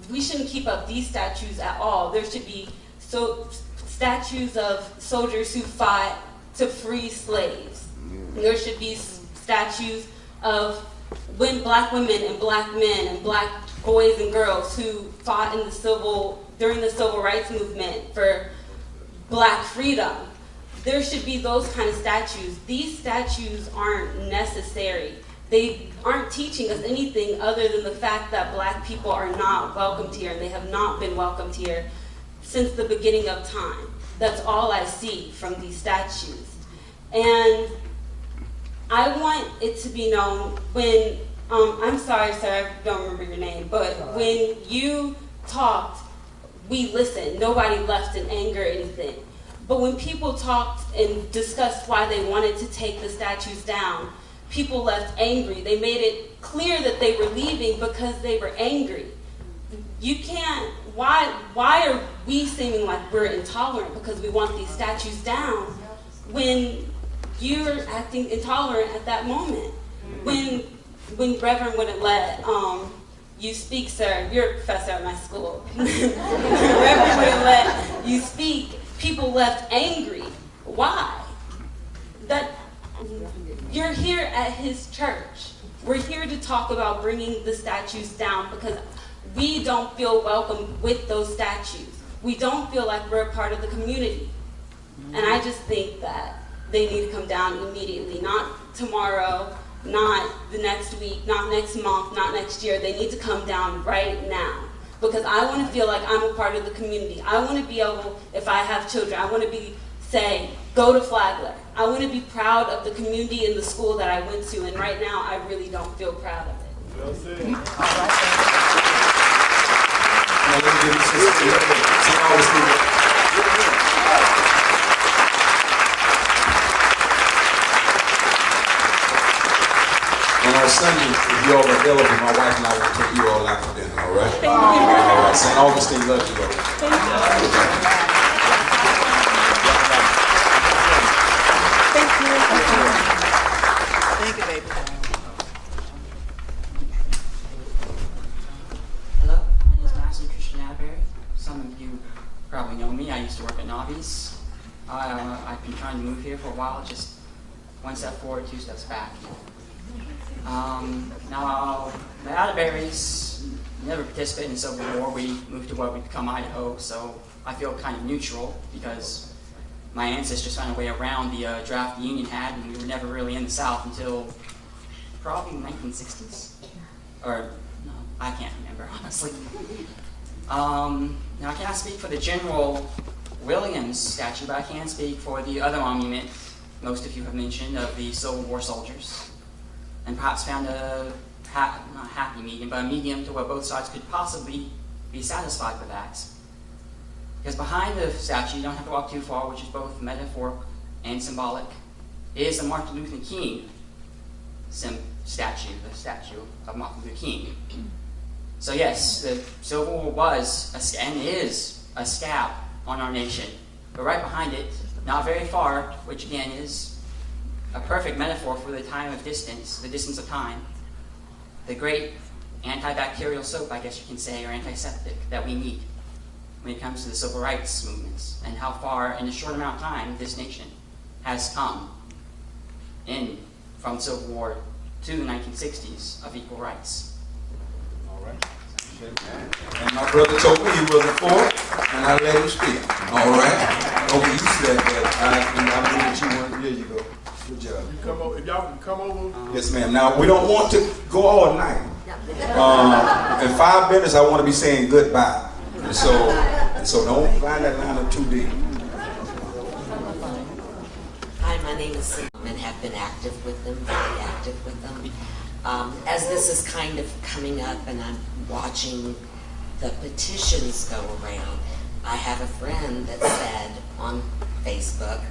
Speaker 16: we shouldn't keep up these statues at all. There should be statues of soldiers who fought to free slaves. There should be statues of black women and black men and black boys and girls who fought during the civil rights movement for black freedom. There should be those kind of statues. These statues aren't necessary. They aren't teaching us anything other than the fact that black people are not welcomed here, and they have not been welcomed here since the beginning of time. That's all I see from these statues. And I want it to be known when, I'm sorry, sir, I don't remember your name, but when you talked, we listened. Nobody left in anger or anything. But when people talked and discussed why they wanted to take the statues down, people left angry. They made it clear that they were leaving because they were angry. You can't, why are we seeming like we're intolerant because we want these statues down when you're acting intolerant at that moment? When Reverend wouldn't let you speak, sir, you're a professor at my school. Reverend wouldn't let you speak, people left angry. Why? That you're here at his church. We're here to talk about bringing the statues down because we don't feel welcome with those statues. We don't feel like we're a part of the community. And I just think that they need to come down immediately, not tomorrow, not the next week, not next month, not next year. They need to come down right now because I want to feel like I'm a part of the community. I want to be able, if I have children, I want to be saying, go to Flagler. I want to be proud of the community and the school that I went to, and right now I really don't feel proud of it.
Speaker 1: Well said. Now, let's give St. Augustine. And on Sunday, if you all are available, my wife and I will take you all out for dinner, all right? All right. St. Augustine loves you, though.
Speaker 17: Thank you, baby.
Speaker 18: Hello, my name is Master Christian Atterbury. Some of you probably know me. I used to work at Navi's. I've been trying to move here for a while, just one step forward, two steps back. Now, the Atterburys never participated in the Civil War. We moved to what would become Idaho, so I feel kind of neutral because my ancestors found a way around the draft the Union had, and we were never really in the South until probably the 1960s. Or, no, I can't remember, honestly. Now, I cannot speak for the General Williams statue, but I can speak for the other monument most of you have mentioned of the Civil War soldiers, and perhaps found a, not happy medium, but a medium to where both sides could possibly be satisfied with that. Because behind the statue, you don't have to walk too far, which is both metaphoric and symbolic, is a Martin Luther King statue, the statue of Martin Luther King. So yes, the Civil War was and is a scab on our nation. But right behind it, not very far, which again is a perfect metaphor for the time of distance, the distance of time, the great antibacterial soap, I guess you can say, or antiseptic that we need when it comes to the civil rights movements and how far in a short amount of time this nation has come from Civil War to the 1960s of equal rights.
Speaker 1: All right. And my brother told me he wasn't for it, and I let him speak. All right. Okay, you said that. I believe you one. There you go. Good job.
Speaker 19: You come over, if y'all can come over.
Speaker 1: Yes, ma'am. Now, we don't want to go all night. In 5 minutes, I want to be saying goodbye. And so don't find that line up too deep.
Speaker 20: Hi, my name is Sam and have been active with them, very active with them. As this is kind of coming up and I'm watching the petitions go around, I have a friend that said on Facebook,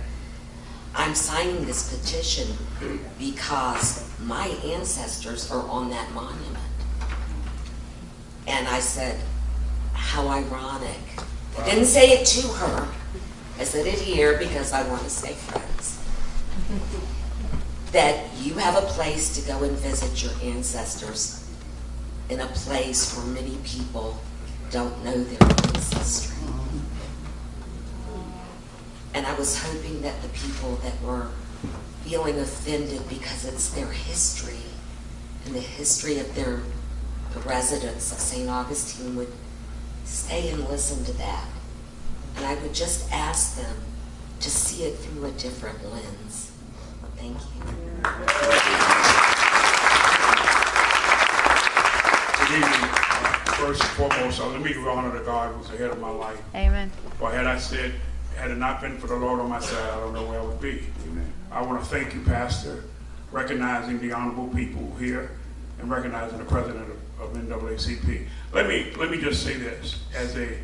Speaker 20: I'm signing this petition because my ancestors are on that monument. And I said, how ironic. I didn't say it to her. I said it here because I want to stay friends. That you have a place to go and visit your ancestors in a place where many people don't know their ancestry. And I was hoping that the people that were feeling offended because it's their history and the history of the residents of St. Augustine would stay and listen to that. And I would just ask them to see it through a different lens. Thank you.
Speaker 19: First and foremost, let me give honor to God who's ahead of my life.
Speaker 2: Amen.
Speaker 19: For had it not been for the Lord on my side, I don't know where I would be. Amen. I want to thank you, Pastor, recognizing the honorable people here and recognizing the president of NAACP. Let me just say this. As a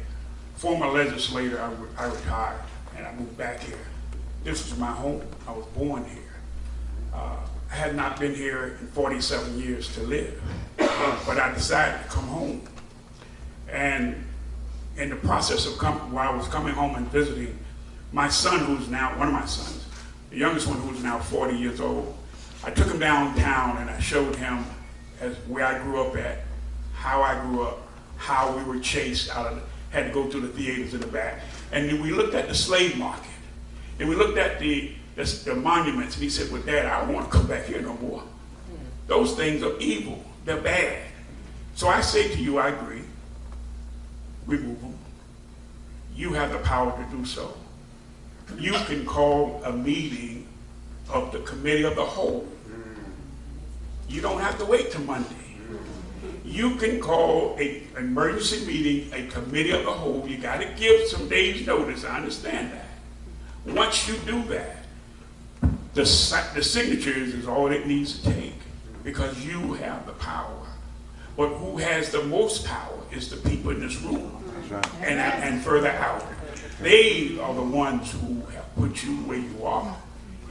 Speaker 19: former legislator, I retired and I moved back here. This was my home. I was born here. I had not been here in 47 years to live, but I decided to come home. And in the process of while I was coming home and visiting, my son, who's now, one of my sons, the youngest one who's now 40 years old, I took him downtown and I showed him where I grew up at, how I grew up, how we were chased out of had to go through the theaters in the back. And then we looked at the slave market. And we looked at the monuments, and he said, well, Dad, I don't want to come back here no more. Those things are evil. They're bad. So I say to you, I agree. Remove them. You have the power to do so. You can call a meeting of the committee of the whole. You don't have to wait till Monday. You can call an emergency meeting, a committee of the whole. You got to give some days' notice. I understand that. Once you do that, the signatures is all it needs to take because you have the power. But who has the most power is the people in this room and further out. They are the ones who have put you where you are.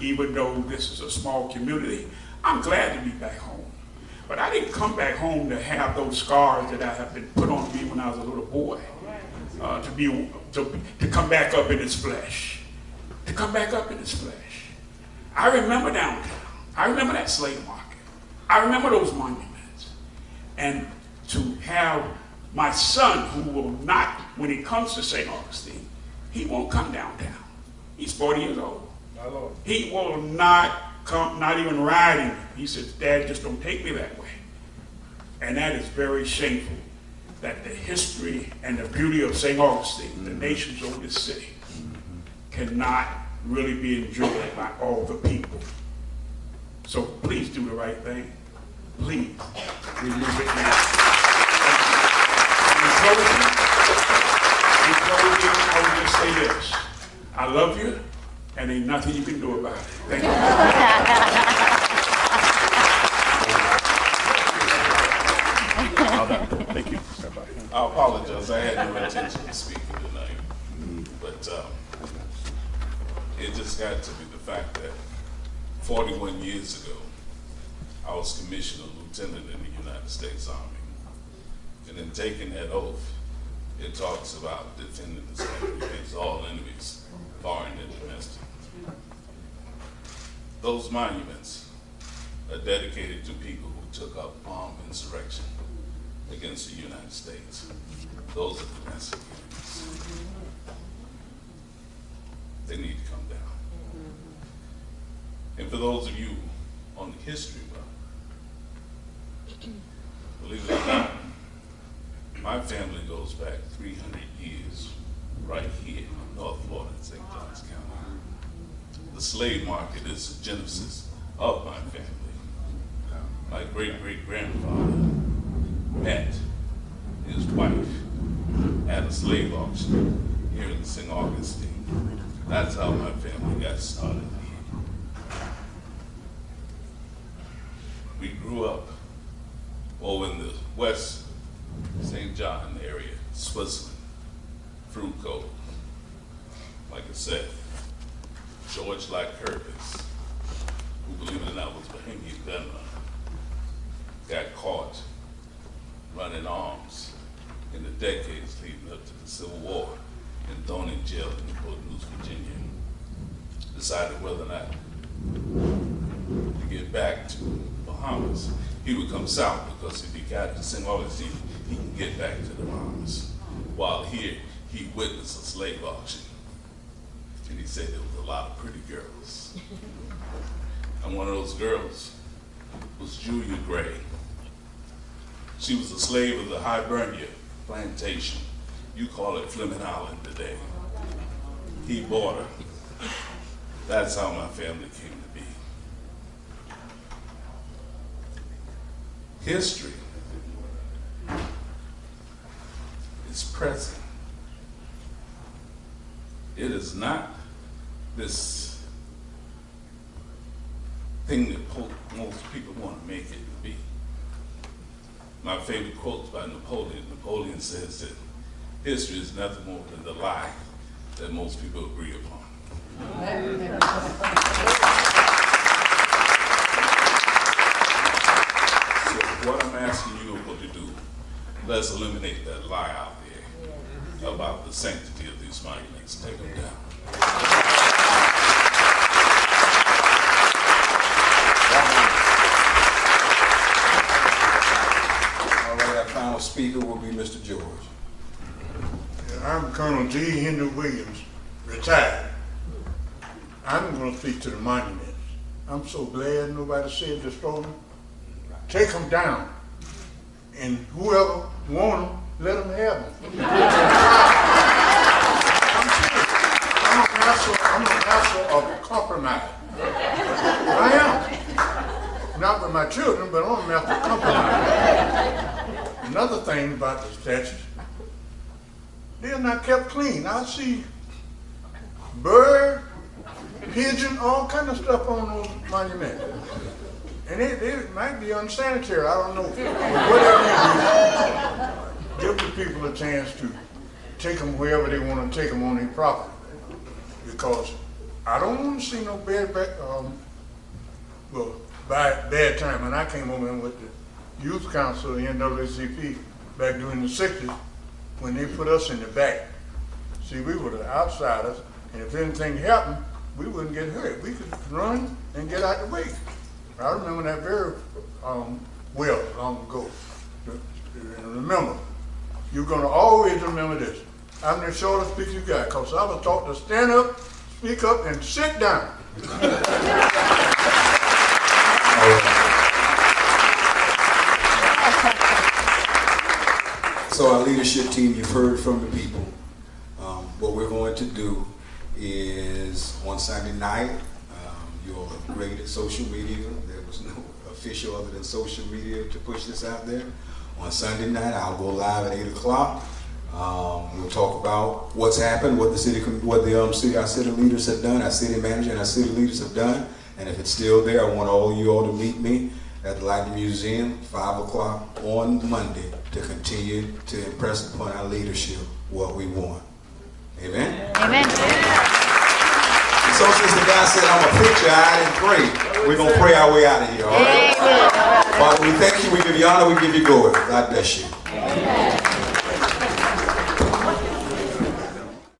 Speaker 19: Even though this is a small community, I'm glad to be back home. But I didn't come back home to have those scars that I have been put on me when I was a little boy, to come back up in his flesh. To come back up in his flesh. I remember downtown. I remember that slave market. I remember those monuments. And to have my son, who will not, when he comes to St. Augustine, he won't come downtown. He's 40 years old. My Lord. He will not come, not even riding. He says, Dad, just don't take me that way. And that is very shameful that the history and the beauty of St. Augustine, the nation's oldest city, cannot really be enjoyed by all the people. So please do the right thing. Please remove it now. In closing, I would just say this. I love you, and ain't nothing you can do about it. Thank you.
Speaker 6: Thank you. I apologize. I had no intention of speaking tonight, but it just got to be the fact that 41 years ago, I was commissioned a lieutenant in the United States Army. And in taking that oath, it talks about defending this country against all enemies, foreign and domestic. Those monuments are dedicated to people who took up armed insurrection against the United States. Those are domestic enemies. They need to come down. And for those of you on the history buff, believe it or not, my family goes back 300 years right here in North Florida in St. Johns County. The slave market is the genesis of my family. My great-great-grandfather met his wife at a slave auction here in St. Augustine. That's how my family got started here. We grew up over in the West St. John area, Switzerland, Fruit Cove. Like I said, George Lycurgus, who, believe it or not, was Bohemian gun runner, got caught running arms in the decades leading up to the Civil War and thrown in jail in Newport News, Virginia. Decided whether or not to get back to Bahamas. He would come south because if he got to St. Augustine, he can get back to the Bahamas. While here, he witnessed a slave auction. And he said there was a lot of pretty girls. And one of those girls was Julia Gray. She was a slave of the Hibernia plantation. You call it Fleming Island today. He bought her. That's how my family came to be.
Speaker 21: is present. It is not this thing that most people want to make it to be. My favorite quote is by Napoleon. Napoleon says that history is nothing more than the lie that most people agree upon. So what I'm asking you to do, let's eliminate that lie out there about the sanctity of these monuments. Take them down.
Speaker 1: All right, our final speaker will be Mr. George.
Speaker 22: I'm Colonel G. Henry Williams, retired. I'm going to speak to the monuments. I'm so glad nobody said destroy them. Take them down. And whoever want them, let them have them. I'm a master of compromise. I am. Not with my children, but I'm a master of compromise. Another thing about the statues, they're not kept clean. I see bird, pigeon, all kind of stuff on those monuments. And they might be unsanitary, I don't know. But whatever it is, give the people a chance to take them wherever they want to take them on their property. Because I don't want to see no bad time. When I came over in with the youth council of the NAACP back during the 60s, when they put us in the back. See, we were the outsiders, and if anything happened, we wouldn't get hurt. We could run and get out the way. I remember that very well long ago. And remember, you're going to always remember this. I'm the shortest speaker you got, because I was taught to stand up, speak up, and sit down.
Speaker 1: So our leadership team, you've heard from the people. What we're going to do is on Sunday night, you're great at social media. There was no official other than social media to push this out there. On Sunday night, I'll go live at 8 o'clock. We'll talk about what's happened, what our city leaders have done, our city manager and our city leaders have done. And if it's still there, I want all of you all to meet me at the Lightning Museum, 5 o'clock on Monday, to continue to impress upon our leadership what we want. Amen? Amen. So since the guy said, I'm a preacher, I didn't pray. We're going to pray our way out of here, all right? Father, we thank you, we give you honor, we give you glory. God bless you. Amen.